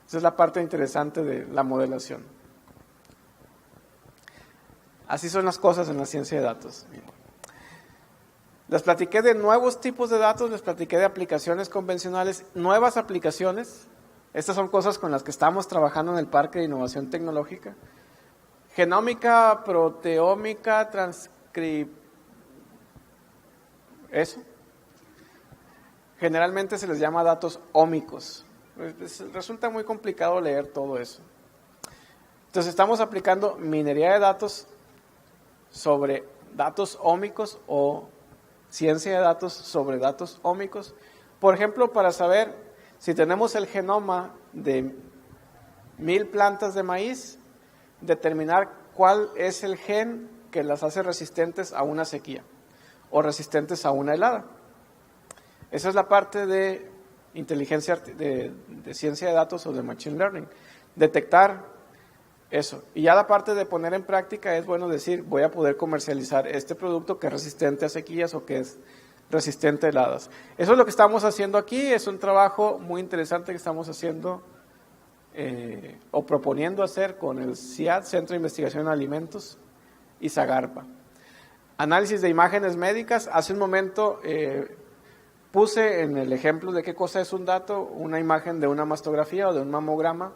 Esa es la parte interesante de la modelación. Así son las cosas en la ciencia de datos. Les platiqué de nuevos tipos de datos, les platiqué de aplicaciones convencionales, nuevas aplicaciones. Estas son cosas con las que estamos trabajando en el Parque de Innovación Tecnológica. Genómica, proteómica, eso. Generalmente se les llama datos ómicos. Resulta muy complicado leer todo eso. Entonces estamos aplicando minería de datos sobre datos ómicos o ciencia de datos sobre datos ómicos. Por ejemplo, para saber si tenemos el genoma de 1000 plantas de maíz, determinar cuál es el gen que las hace resistentes a una sequía o resistentes a una helada. Esa es la parte de inteligencia, de ciencia de datos o de machine learning, detectar eso. Y ya la parte de poner en práctica es, bueno, decir, voy a poder comercializar este producto que es resistente a sequías o que es resistente a heladas. Eso es lo que estamos haciendo aquí, es un trabajo muy interesante que estamos haciendo o proponiendo hacer con el CIAD, Centro de Investigación en Alimentos, y Zagarpa. Análisis de imágenes médicas. Hace un momento puse en el ejemplo de qué cosa es un dato, una imagen de una mastografía o de un mamograma.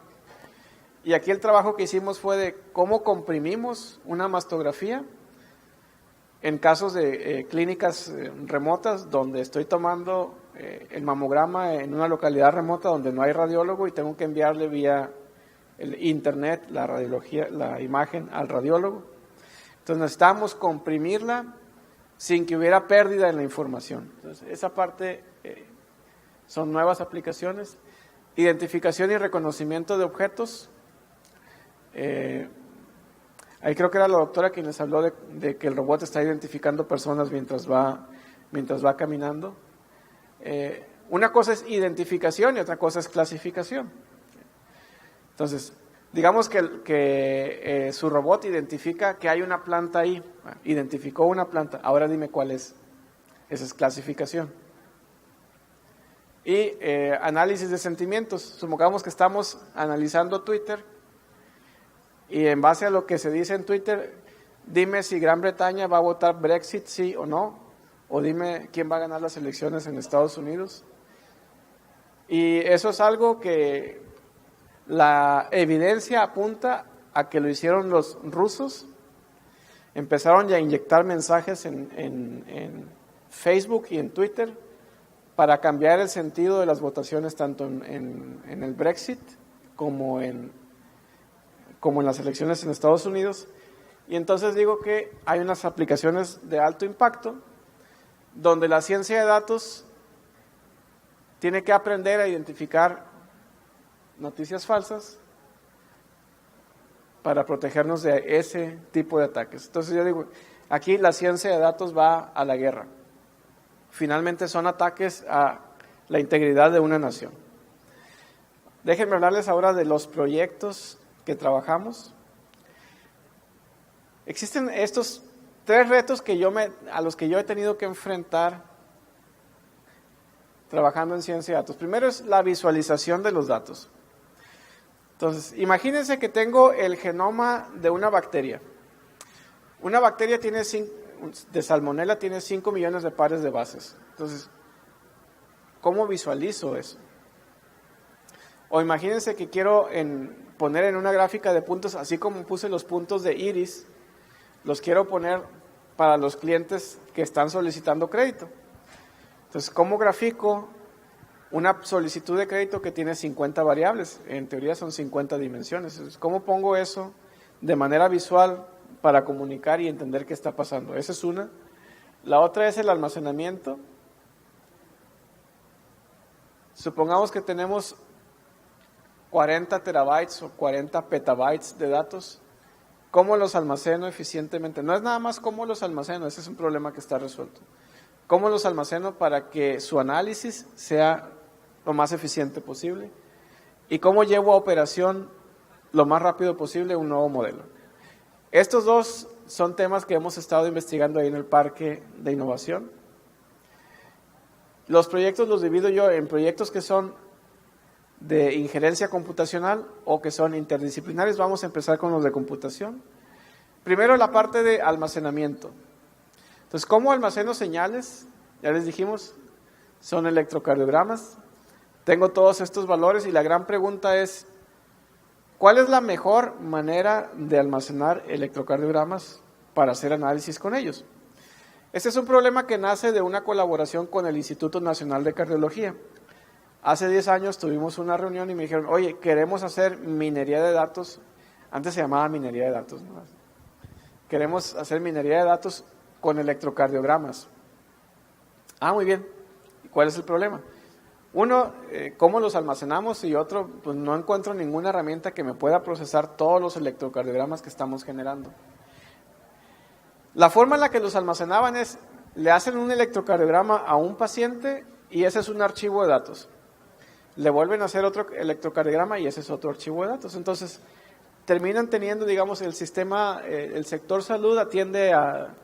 Y aquí el trabajo que hicimos fue de cómo comprimimos una mastografía en casos de clínicas remotas donde estoy tomando el mamograma en una localidad remota donde no hay radiólogo y tengo que enviarle vía el internet la radiología, la imagen al radiólogo. Entonces necesitamos comprimirla sin que hubiera pérdida en la información. Entonces esa parte son nuevas aplicaciones. Identificación y reconocimiento de objetos. Ahí creo que era la doctora quien les habló de que el robot está identificando personas mientras va caminando. Una cosa es identificación y otra cosa es clasificación. Entonces, digamos que su robot identifica que hay una planta ahí, identificó una planta, ahora dime cuál es. Esa es clasificación. Y análisis de sentimientos. Supongamos que estamos analizando Twitter y en base a lo que se dice en Twitter, dime si Gran Bretaña va a votar Brexit, sí o no, o dime quién va a ganar las elecciones en Estados Unidos. Y eso es algo que la evidencia apunta a que lo hicieron los rusos. Empezaron ya a inyectar mensajes en Facebook y en Twitter para cambiar el sentido de las votaciones tanto en el Brexit como en las elecciones en Estados Unidos. Y entonces digo que hay unas aplicaciones de alto impacto donde la ciencia de datos tiene que aprender a identificar noticias falsas para protegernos de ese tipo de ataques. Entonces yo digo, aquí la ciencia de datos va a la guerra. Finalmente son ataques a la integridad de una nación. Déjenme hablarles ahora de los proyectos que trabajamos. Existen estos 3 retos a los que yo he tenido que enfrentar trabajando en ciencia de datos. Primero es la visualización de los datos. Entonces, imagínense que tengo el genoma de una bacteria. Una bacteria de Salmonella tiene 5 millones de pares de bases. Entonces, ¿cómo visualizo eso? O imagínense que quiero poner en una gráfica de puntos, así como puse los puntos de iris, los quiero poner para los clientes que están solicitando crédito. Entonces, ¿cómo grafico una solicitud de crédito que tiene 50 variables? En teoría son 50 dimensiones. Entonces, ¿cómo pongo eso de manera visual para comunicar y entender qué está pasando? Esa es una. La otra es el almacenamiento. Supongamos que tenemos 40 terabytes o 40 petabytes de datos. ¿Cómo los almaceno eficientemente? No es nada más cómo los almaceno, ese es un problema que está resuelto. ¿Cómo los almaceno para que su análisis sea lo más eficiente posible? ¿Y cómo llevo a operación lo más rápido posible un nuevo modelo? Estos dos son temas que hemos estado investigando ahí en el Parque de Innovación. Los proyectos los divido yo en proyectos que son de injerencia computacional o que son interdisciplinares. Vamos a empezar con los de computación. Primero la parte de almacenamiento. Entonces, ¿cómo almaceno señales? Ya les dijimos, son electrocardiogramas. Tengo todos estos valores y la gran pregunta es, ¿cuál es la mejor manera de almacenar electrocardiogramas para hacer análisis con ellos? Este es un problema que nace de una colaboración con el Instituto Nacional de Cardiología. Hace 10 años tuvimos una reunión y me dijeron, oye, queremos hacer minería de datos Antes se llamaba minería de datos, ¿no? Queremos hacer minería de datos con electrocardiogramas. Muy bien. ¿Y cuál es el problema? Uno, ¿cómo los almacenamos? Y otro, pues no encuentro ninguna herramienta que me pueda procesar todos los electrocardiogramas que estamos generando. La forma en la que los almacenaban es, le hacen un electrocardiograma a un paciente y ese es un archivo de datos. Le vuelven a hacer otro electrocardiograma y ese es otro archivo de datos. Entonces, terminan teniendo, digamos, el sistema, el sector salud atiende a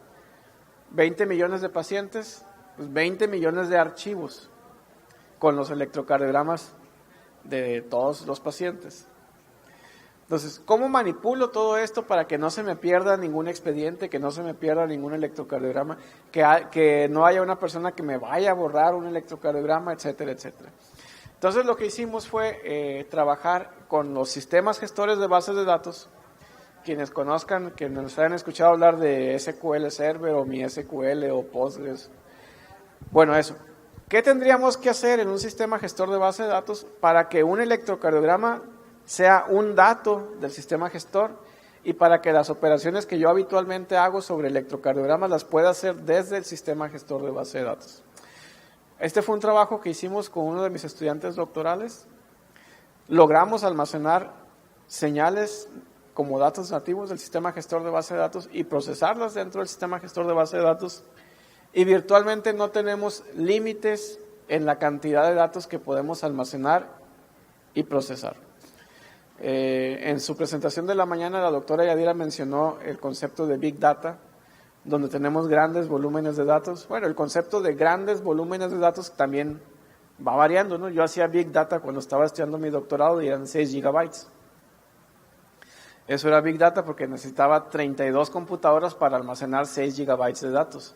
20 millones de pacientes, pues 20 millones de archivos con los electrocardiogramas de todos los pacientes. Entonces, ¿cómo manipulo todo esto para que no se me pierda ningún expediente, que no se me pierda ningún electrocardiograma, que no haya una persona que me vaya a borrar un electrocardiograma, etcétera, etcétera? Entonces, lo que hicimos fue trabajar con los sistemas gestores de bases de datos. Quienes conozcan, que nos hayan escuchado hablar de SQL Server o MySQL o Postgres. Bueno, eso. ¿Qué tendríamos que hacer en un sistema gestor de base de datos para que un electrocardiograma sea un dato del sistema gestor y para que las operaciones que yo habitualmente hago sobre electrocardiogramas las pueda hacer desde el sistema gestor de base de datos? Este fue un trabajo que hicimos con uno de mis estudiantes doctorales. Logramos almacenar señales como datos nativos del sistema gestor de base de datos y procesarlas dentro del sistema gestor de base de datos. Y virtualmente no tenemos límites en la cantidad de datos que podemos almacenar y procesar. En su presentación de la mañana, la doctora Yadira mencionó el concepto de Big Data, donde tenemos grandes volúmenes de datos. Bueno, el concepto de grandes volúmenes de datos también va variando, ¿no? Yo hacía Big Data cuando estaba estudiando mi doctorado y eran 6 gigabytes. Eso era Big Data porque necesitaba 32 computadoras para almacenar 6 gigabytes de datos.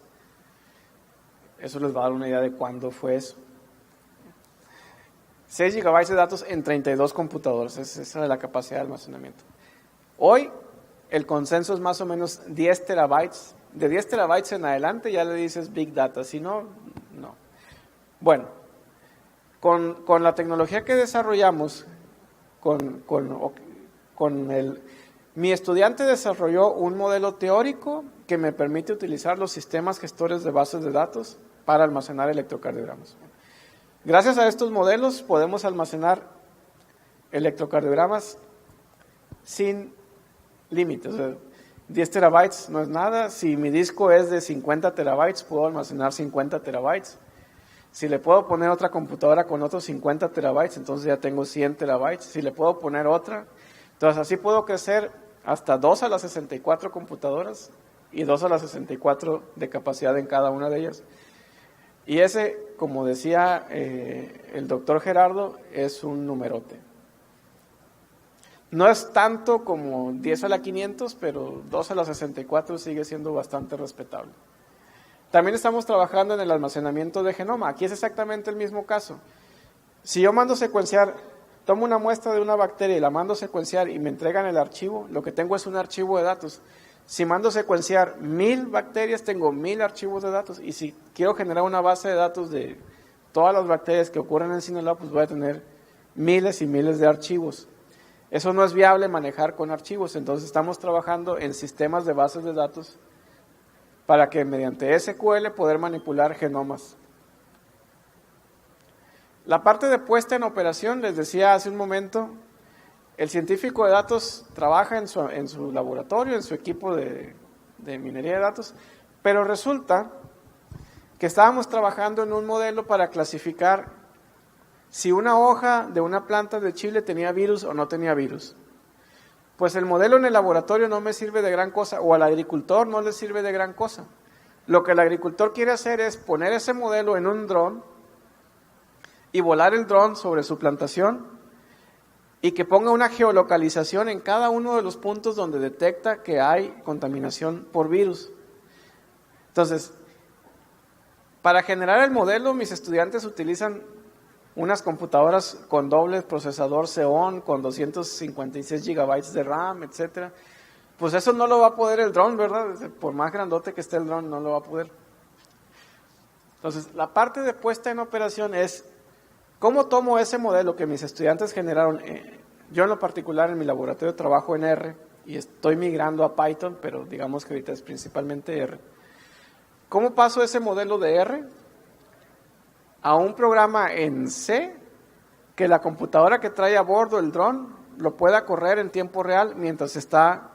Eso les va a dar una idea de cuándo fue eso. 6 gigabytes de datos en 32 computadoras, esa es la capacidad de almacenamiento. Hoy el consenso es más o menos 10 terabytes. De 10 terabytes en adelante ya le dices Big Data, si no, no. Bueno, con la tecnología que desarrollamos, mi estudiante desarrolló un modelo teórico que me permite utilizar los sistemas gestores de bases de datos para almacenar electrocardiogramas. Gracias a estos modelos podemos almacenar electrocardiogramas sin límites. O sea, 10 terabytes no es nada. Si mi disco es de 50 terabytes, puedo almacenar 50 terabytes. Si le puedo poner otra computadora con otros 50 terabytes, entonces ya tengo 100 terabytes. Si le puedo poner otra, entonces así puedo crecer hasta 2 a la 64 computadoras y 2 a la 64 de capacidad en cada una de ellas. Y ese, como decía el doctor Gerardo, es un numerote. No es tanto como 10 a la 500, pero 2 a la 64 sigue siendo bastante respetable. También estamos trabajando en el almacenamiento de genoma. Aquí es exactamente el mismo caso. Si yo mando secuenciar, tomo una muestra de una bacteria y la mando secuenciar y me entregan el archivo, lo que tengo es un archivo de datos. Si mando secuenciar 1000 bacterias, tengo 1000 archivos de datos. Y si quiero generar una base de datos de todas las bacterias que ocurren en Sinaloa, pues voy a tener miles y miles de archivos. Eso no es viable manejar con archivos, entonces estamos trabajando en sistemas de bases de datos para que mediante SQL poder manipular genomas. La parte de puesta en operación, les decía hace un momento, el científico de datos trabaja en su laboratorio, en su equipo de minería de datos, pero resulta que estábamos trabajando en un modelo para clasificar si una hoja de una planta de chile tenía virus o no tenía virus. Pues el modelo en el laboratorio no me sirve de gran cosa, o al agricultor no le sirve de gran cosa. Lo que el agricultor quiere hacer es poner ese modelo en un dron y volar el dron sobre su plantación y que ponga una geolocalización en cada uno de los puntos donde detecta que hay contaminación por virus. Entonces, para generar el modelo, mis estudiantes utilizan unas computadoras con doble procesador Xeon, con 256 gigabytes de RAM, etcétera. Pues eso no lo va a poder el dron, ¿verdad? Por más grandote que esté el dron, no lo va a poder. Entonces, la parte de puesta en operación es, ¿cómo tomo ese modelo que mis estudiantes generaron Yo en lo particular en mi laboratorio trabajo en R y estoy migrando a Python, pero digamos que ahorita es principalmente R. ¿Cómo paso ese modelo de R a un programa en C que la computadora que trae a bordo el dron lo pueda correr en tiempo real mientras está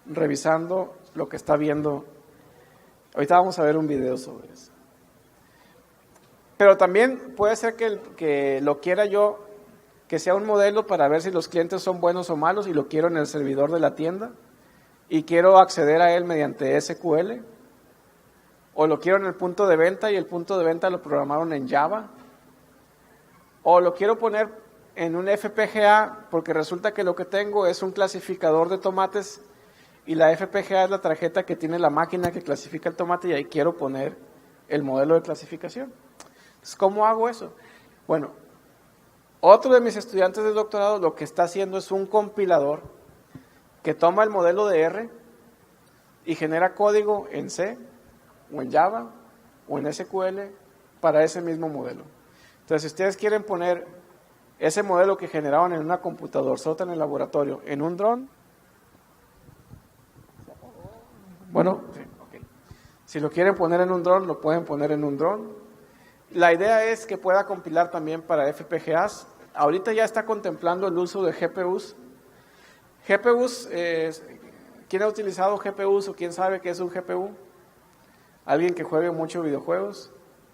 revisando lo que está viendo? Ahorita vamos a ver un video sobre eso. Pero también puede ser que lo quiera yo, que sea un modelo para ver si los clientes son buenos o malos y lo quiero en el servidor de la tienda y quiero acceder a él mediante SQL, o lo quiero en el punto de venta y el punto de venta lo programaron en Java, o lo quiero poner en un FPGA porque resulta que lo que tengo es un clasificador de tomates y la FPGA es la tarjeta que tiene la máquina que clasifica el tomate y ahí quiero poner el modelo de clasificación. Entonces, ¿cómo hago eso? Bueno, otro de mis estudiantes de doctorado lo que está haciendo es un compilador que toma el modelo de R y genera código en C o en Java o en SQL para ese mismo modelo. Entonces, si ustedes quieren poner ese modelo que generaron en una computadora sota en el laboratorio en un dron, bueno, sí, okay. Si lo quieren poner en un dron, lo pueden poner en un dron. La idea es que pueda compilar también para FPGAs. Ahorita ya está contemplando el uso de GPUs. GPUs, ¿quién ha utilizado GPUs o quién sabe qué es un GPU? ¿Alguien que juegue mucho videojuegos?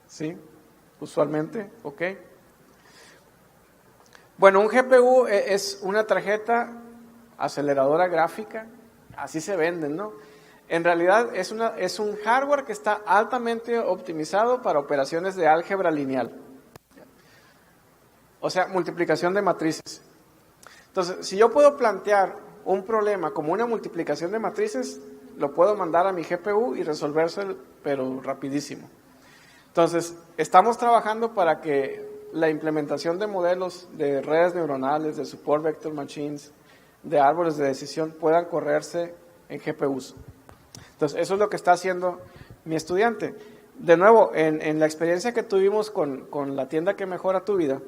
Sí, usualmente, ok. Bueno, un GPU es una tarjeta aceleradora gráfica, así se venden, ¿no? En realidad es un hardware que está altamente optimizado para operaciones de álgebra lineal. O sea, multiplicación de matrices. Entonces, si yo puedo plantear un problema como una multiplicación de matrices, lo puedo mandar a mi GPU y resolverse, pero rapidísimo. Entonces, estamos trabajando para que la implementación de modelos de redes neuronales, de support vector machines, de árboles de decisión puedan correrse en GPUs. Entonces, eso es lo que está haciendo mi estudiante. De nuevo, en la experiencia que tuvimos con la tienda que mejora tu vida,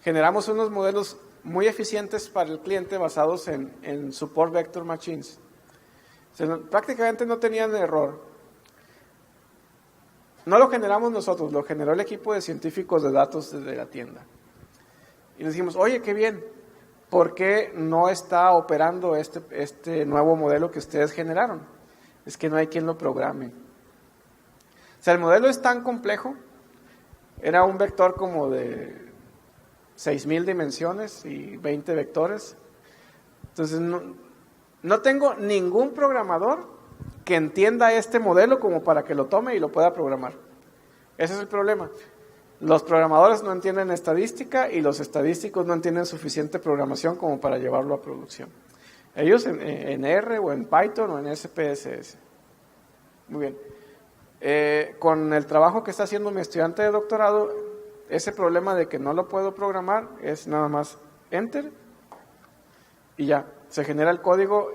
generamos unos modelos muy eficientes para el cliente basados en support vector machines. O sea, prácticamente no tenían error. No lo generamos nosotros, lo generó el equipo de científicos de datos de la tienda. Y les dijimos, oye, qué bien, ¿por qué no está operando este nuevo modelo que ustedes generaron? Es que no hay quien lo programe. O sea, el modelo es tan complejo, era un vector como de 6,000 dimensiones y 20 vectores. Entonces, no tengo ningún programador que entienda este modelo como para que lo tome y lo pueda programar. Ese es el problema. Los programadores no entienden estadística y los estadísticos no entienden suficiente programación como para llevarlo a producción. Ellos en R o en Python o en SPSS. Muy bien. Con el trabajo que está haciendo mi estudiante de doctorado, ese problema de que no lo puedo programar es nada más Enter y ya, se genera el código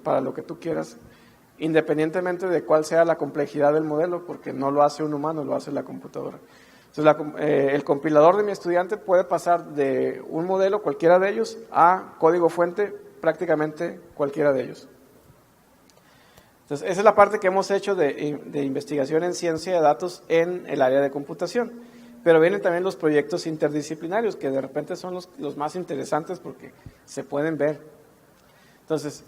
para lo que tú quieras, independientemente de cuál sea la complejidad del modelo, porque no lo hace un humano, lo hace la computadora. Entonces, el compilador de mi estudiante puede pasar de un modelo, cualquiera de ellos, a código fuente, prácticamente cualquiera de ellos. Entonces, esa es la parte que hemos hecho de investigación en ciencia de datos en el área de computación. Pero vienen también los proyectos interdisciplinarios, que de repente son los más interesantes porque se pueden ver. Entonces,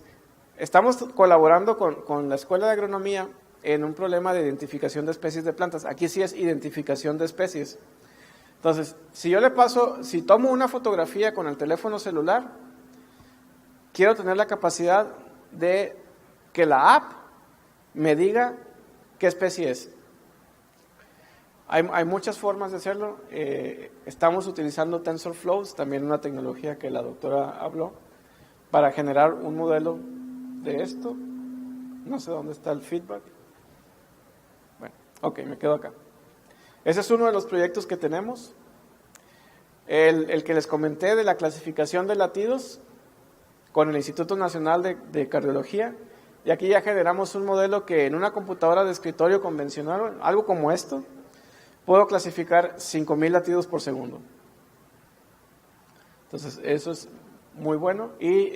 estamos colaborando con la Escuela de Agronomía en un problema de identificación de especies de plantas. Aquí sí es identificación de especies. Entonces, si tomo una fotografía con el teléfono celular, quiero tener la capacidad de que la app me diga qué especie es. Hay muchas formas de hacerlo. Estamos utilizando TensorFlow, también una tecnología que la doctora habló, para generar un modelo de esto. No sé dónde está el feedback. Bueno, ok, me quedo acá. Ese es uno de los proyectos que tenemos. El que les comenté de la clasificación de latidos con el Instituto Nacional de Cardiología. Y aquí ya generamos un modelo que en una computadora de escritorio convencional, algo como esto, puedo clasificar 5,000 latidos por segundo. Entonces, eso es muy bueno. Y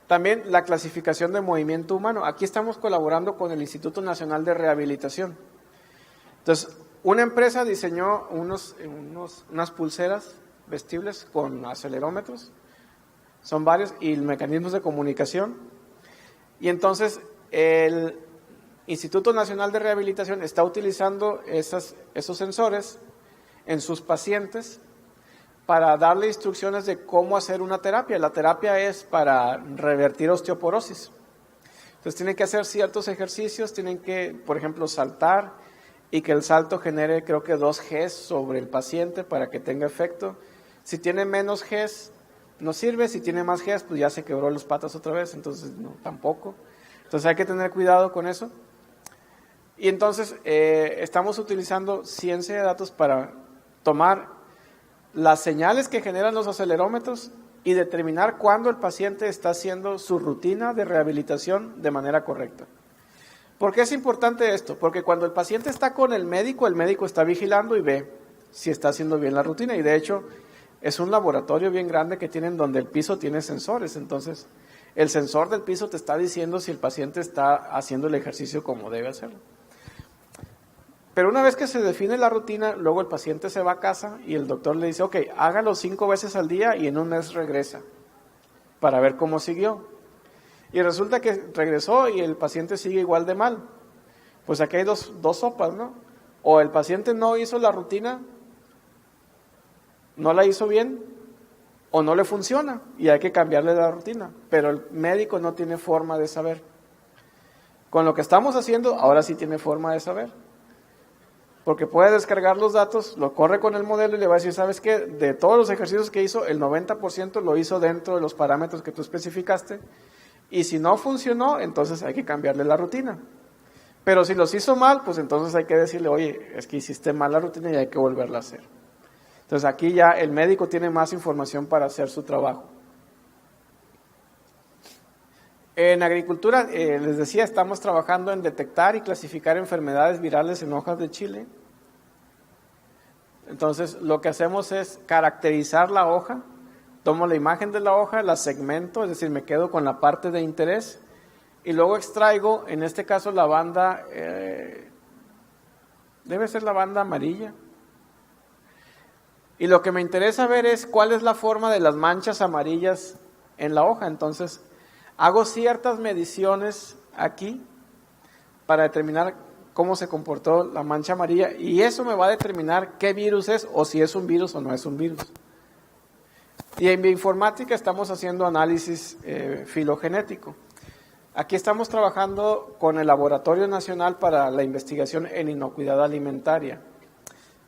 también la clasificación de movimiento humano. Aquí estamos colaborando con el Instituto Nacional de Rehabilitación. Entonces, una empresa diseñó unas pulseras vestibles con acelerómetros, son varios, y mecanismos de comunicación. Y entonces el Instituto Nacional de Rehabilitación está utilizando esos sensores en sus pacientes para darle instrucciones de cómo hacer una terapia. La terapia es para revertir osteoporosis. Entonces tienen que hacer ciertos ejercicios, tienen que, por ejemplo, saltar y que el salto genere, creo que 2 Gs sobre el paciente para que tenga efecto. Si tiene menos Gs, no sirve. Si tiene más Gs, pues ya se quebró las patas otra vez, entonces no, tampoco. Entonces hay que tener cuidado con eso. Y entonces estamos utilizando ciencia de datos para tomar las señales que generan los acelerómetros y determinar cuándo el paciente está haciendo su rutina de rehabilitación de manera correcta. ¿Por qué es importante esto? Porque cuando el paciente está con el médico está vigilando y ve si está haciendo bien la rutina. Y de hecho, es un laboratorio bien grande que tienen donde el piso tiene sensores. Entonces, el sensor del piso te está diciendo si el paciente está haciendo el ejercicio como debe hacerlo. Pero una vez que se define la rutina, luego el paciente se va a casa y el doctor le dice, ok, hágalo 5 veces al día y en un mes regresa para ver cómo siguió. Y resulta que regresó y el paciente sigue igual de mal. Pues aquí hay dos sopas, ¿no? O el paciente no hizo la rutina, no la hizo bien, o no le funciona y hay que cambiarle la rutina. Pero el médico no tiene forma de saber. Con lo que estamos haciendo, ahora sí tiene forma de saber. Porque puede descargar los datos, lo corre con el modelo y le va a decir, ¿sabes qué? De todos los ejercicios que hizo, el 90% lo hizo dentro de los parámetros que tú especificaste. Y si no funcionó, entonces hay que cambiarle la rutina. Pero si los hizo mal, pues entonces hay que decirle, oye, es que hiciste mal la rutina y hay que volverla a hacer. Entonces aquí ya el médico tiene más información para hacer su trabajo. En agricultura, les decía, estamos trabajando en detectar y clasificar enfermedades virales en hojas de chile. Entonces lo que hacemos es caracterizar la hoja. Tomo la imagen de la hoja, la segmento, es decir, me quedo con la parte de interés y luego extraigo, en este caso la banda, debe ser la banda amarilla. Y lo que me interesa ver es cuál es la forma de las manchas amarillas en la hoja. Entonces, hago ciertas mediciones aquí para determinar cómo se comportó la mancha amarilla y eso me va a determinar qué virus es o si es un virus o no es un virus. Y en bioinformática estamos haciendo análisis filogenético. Aquí estamos trabajando con el Laboratorio Nacional para la Investigación en Inocuidad Alimentaria.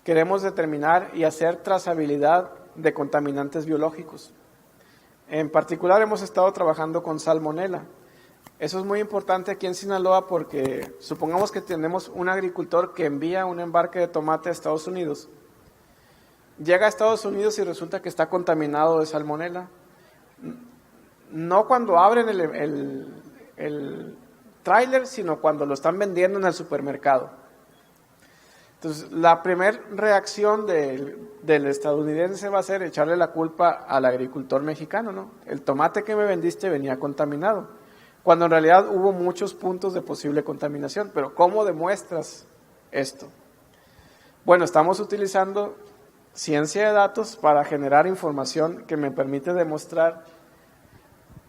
Queremos determinar y hacer trazabilidad de contaminantes biológicos. En particular hemos estado trabajando con salmonela. Eso es muy importante aquí en Sinaloa porque supongamos que tenemos un agricultor que envía un embarque de tomate a Estados Unidos. Llega a Estados Unidos y resulta que está contaminado de salmonela. No cuando abren el tráiler, sino cuando lo están vendiendo en el supermercado. Entonces, la primera reacción del estadounidense va a ser echarle la culpa al agricultor mexicano, ¿no? El tomate que me vendiste venía contaminado, cuando en realidad hubo muchos puntos de posible contaminación. Pero ¿cómo demuestras esto? Bueno, estamos utilizando ciencia de datos para generar información que me permite demostrar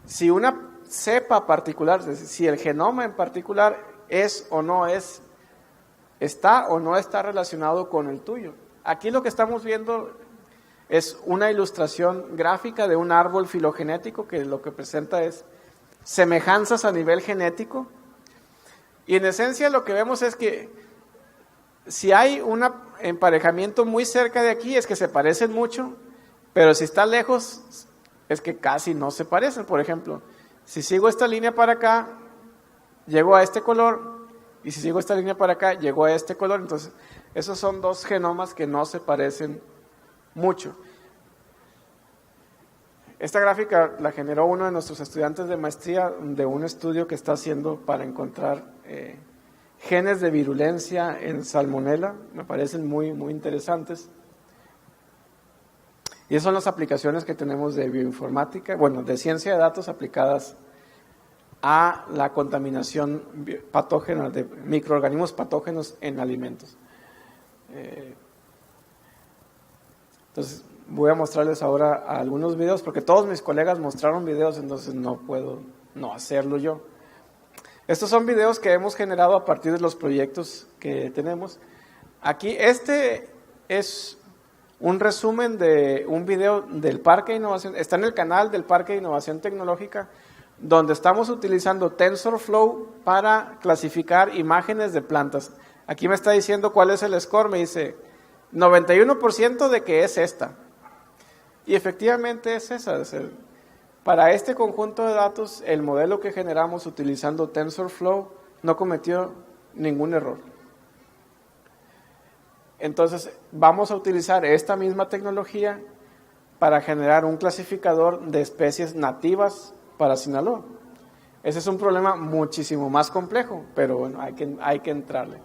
si una cepa particular, si el genoma en particular es o no es, está o no está relacionado con el tuyo. Aquí lo que estamos viendo es una ilustración gráfica de un árbol filogenético que lo que presenta es semejanzas a nivel genético y en esencia lo que vemos es que si hay un emparejamiento muy cerca de aquí es que se parecen mucho, pero si está lejos es que casi no se parecen. Por ejemplo, si sigo esta línea para acá, llego a este color, y si sigo esta línea para acá, llego a este color. Entonces, esos son dos genomas que no se parecen mucho. Esta gráfica la generó uno de nuestros estudiantes de maestría de un estudio que está haciendo para encontrar genes de virulencia en salmonela. Me parecen muy, muy interesantes. Y esas son las aplicaciones que tenemos de bioinformática, bueno, de ciencia de datos aplicadas a la contaminación patógena de microorganismos patógenos en alimentos. Entonces, voy a mostrarles ahora algunos videos, porque todos mis colegas mostraron videos, entonces no puedo no hacerlo yo. Estos son videos que hemos generado a partir de los proyectos que tenemos. Aquí, este es un resumen de un video del Parque de Innovación, está en el canal del Parque de Innovación Tecnológica, donde estamos utilizando TensorFlow para clasificar imágenes de plantas. Aquí me está diciendo cuál es el score, me dice 91% de que es esta. Y efectivamente es esa. Para este conjunto de datos, el modelo que generamos utilizando TensorFlow no cometió ningún error. Entonces, vamos a utilizar esta misma tecnología para generar un clasificador de especies nativas para Sinaloa. Ese es un problema muchísimo más complejo, pero bueno, hay que entrarle.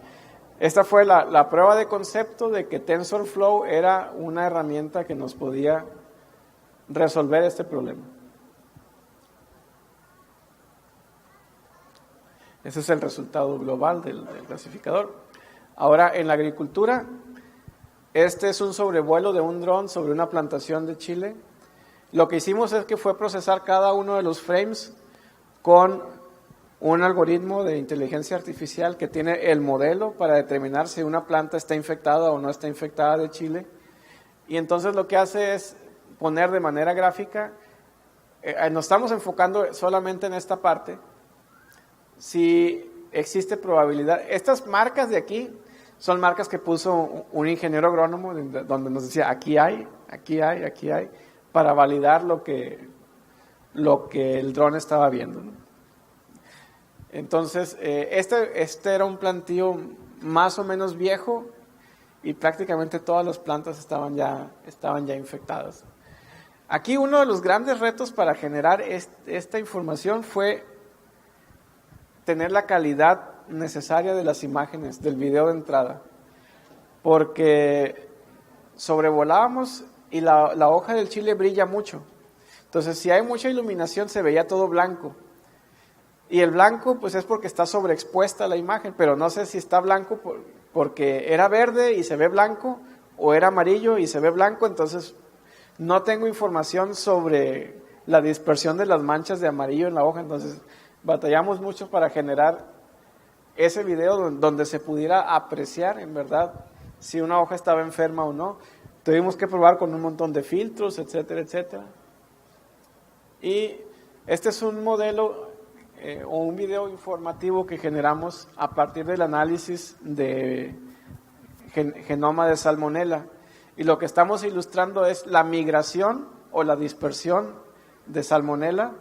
Esta fue la prueba de concepto de que TensorFlow era una herramienta que nos podía resolver este problema. Ese es el resultado global del clasificador. Ahora, en la agricultura, este es un sobrevuelo de un dron sobre una plantación de chile. Lo que hicimos es que fue procesar cada uno de los frames con un algoritmo de inteligencia artificial que tiene el modelo para determinar si una planta está infectada o no está infectada de chile. Y entonces lo que hace es poner de manera gráfica, nos estamos enfocando solamente en esta parte, si existe probabilidad. Estas marcas de aquí son marcas que puso un ingeniero agrónomo donde nos decía aquí hay, para validar lo que el dron estaba viendo, ¿no? Entonces, este era un plantío más o menos viejo y prácticamente todas las plantas estaban ya infectadas. Aquí uno de los grandes retos para generar esta información fue tener la calidad necesaria de las imágenes, del video de entrada, porque sobrevolábamos y la hoja del chile brilla mucho. Entonces, si hay mucha iluminación, se veía todo blanco. Y el blanco, pues es porque está sobreexpuesta la imagen, pero no sé si está blanco porque era verde y se ve blanco, o era amarillo y se ve blanco, entonces no tengo información sobre la dispersión de las manchas de amarillo en la hoja, entonces batallamos mucho para generar ese video donde se pudiera apreciar en verdad si una hoja estaba enferma o no. Tuvimos que probar con un montón de filtros, etcétera, etcétera. Y este es un modelo o un video informativo que generamos a partir del análisis de genoma de salmonela. Y lo que estamos ilustrando es la migración o la dispersión de salmonela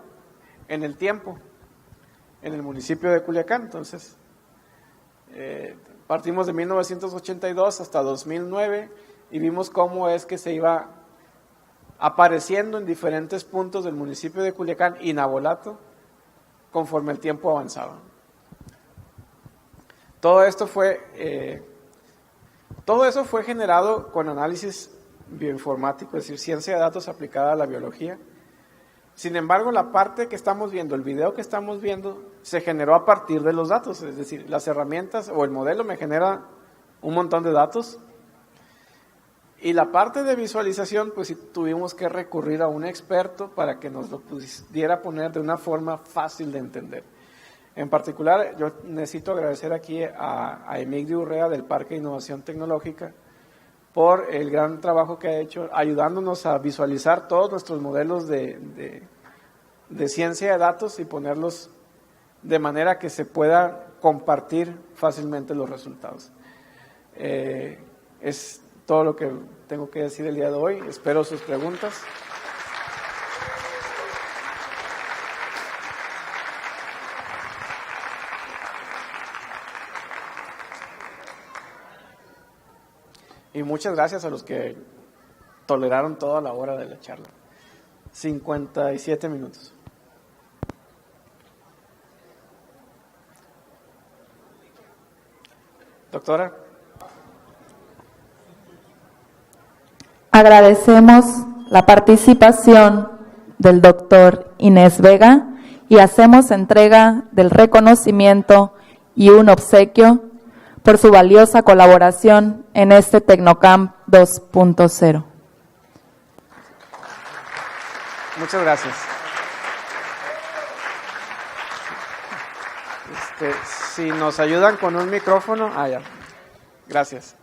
en el tiempo, en el municipio de Culiacán. Entonces, partimos de 1982 hasta 2009 y vimos cómo es que se iba apareciendo en diferentes puntos del municipio de Culiacán y Navolato conforme el tiempo avanzaba. Todo eso fue generado con análisis bioinformático, es decir, ciencia de datos aplicada a la biología. Sin embargo, la parte que estamos viendo, el video que estamos viendo, se generó a partir de los datos, es decir, las herramientas o el modelo me genera un montón de datos. Y la parte de visualización, pues sí tuvimos que recurrir a un experto para que nos lo pudiera poner de una forma fácil de entender. En particular, yo necesito agradecer aquí a Emigdio Urrea del Parque de Innovación Tecnológica por el gran trabajo que ha hecho ayudándonos a visualizar todos nuestros modelos de ciencia de datos y ponerlos de manera que se pueda compartir fácilmente los resultados. Es todo lo que tengo que decir el día de hoy. Espero sus preguntas. Y muchas gracias a los que toleraron toda la hora de la charla. 57 minutos. Doctora. Agradecemos la participación del doctor Inés Vega y hacemos entrega del reconocimiento y un obsequio por su valiosa colaboración en este Tecnocamp 2.0. Muchas gracias. Si nos ayudan con un micrófono, ya. Gracias.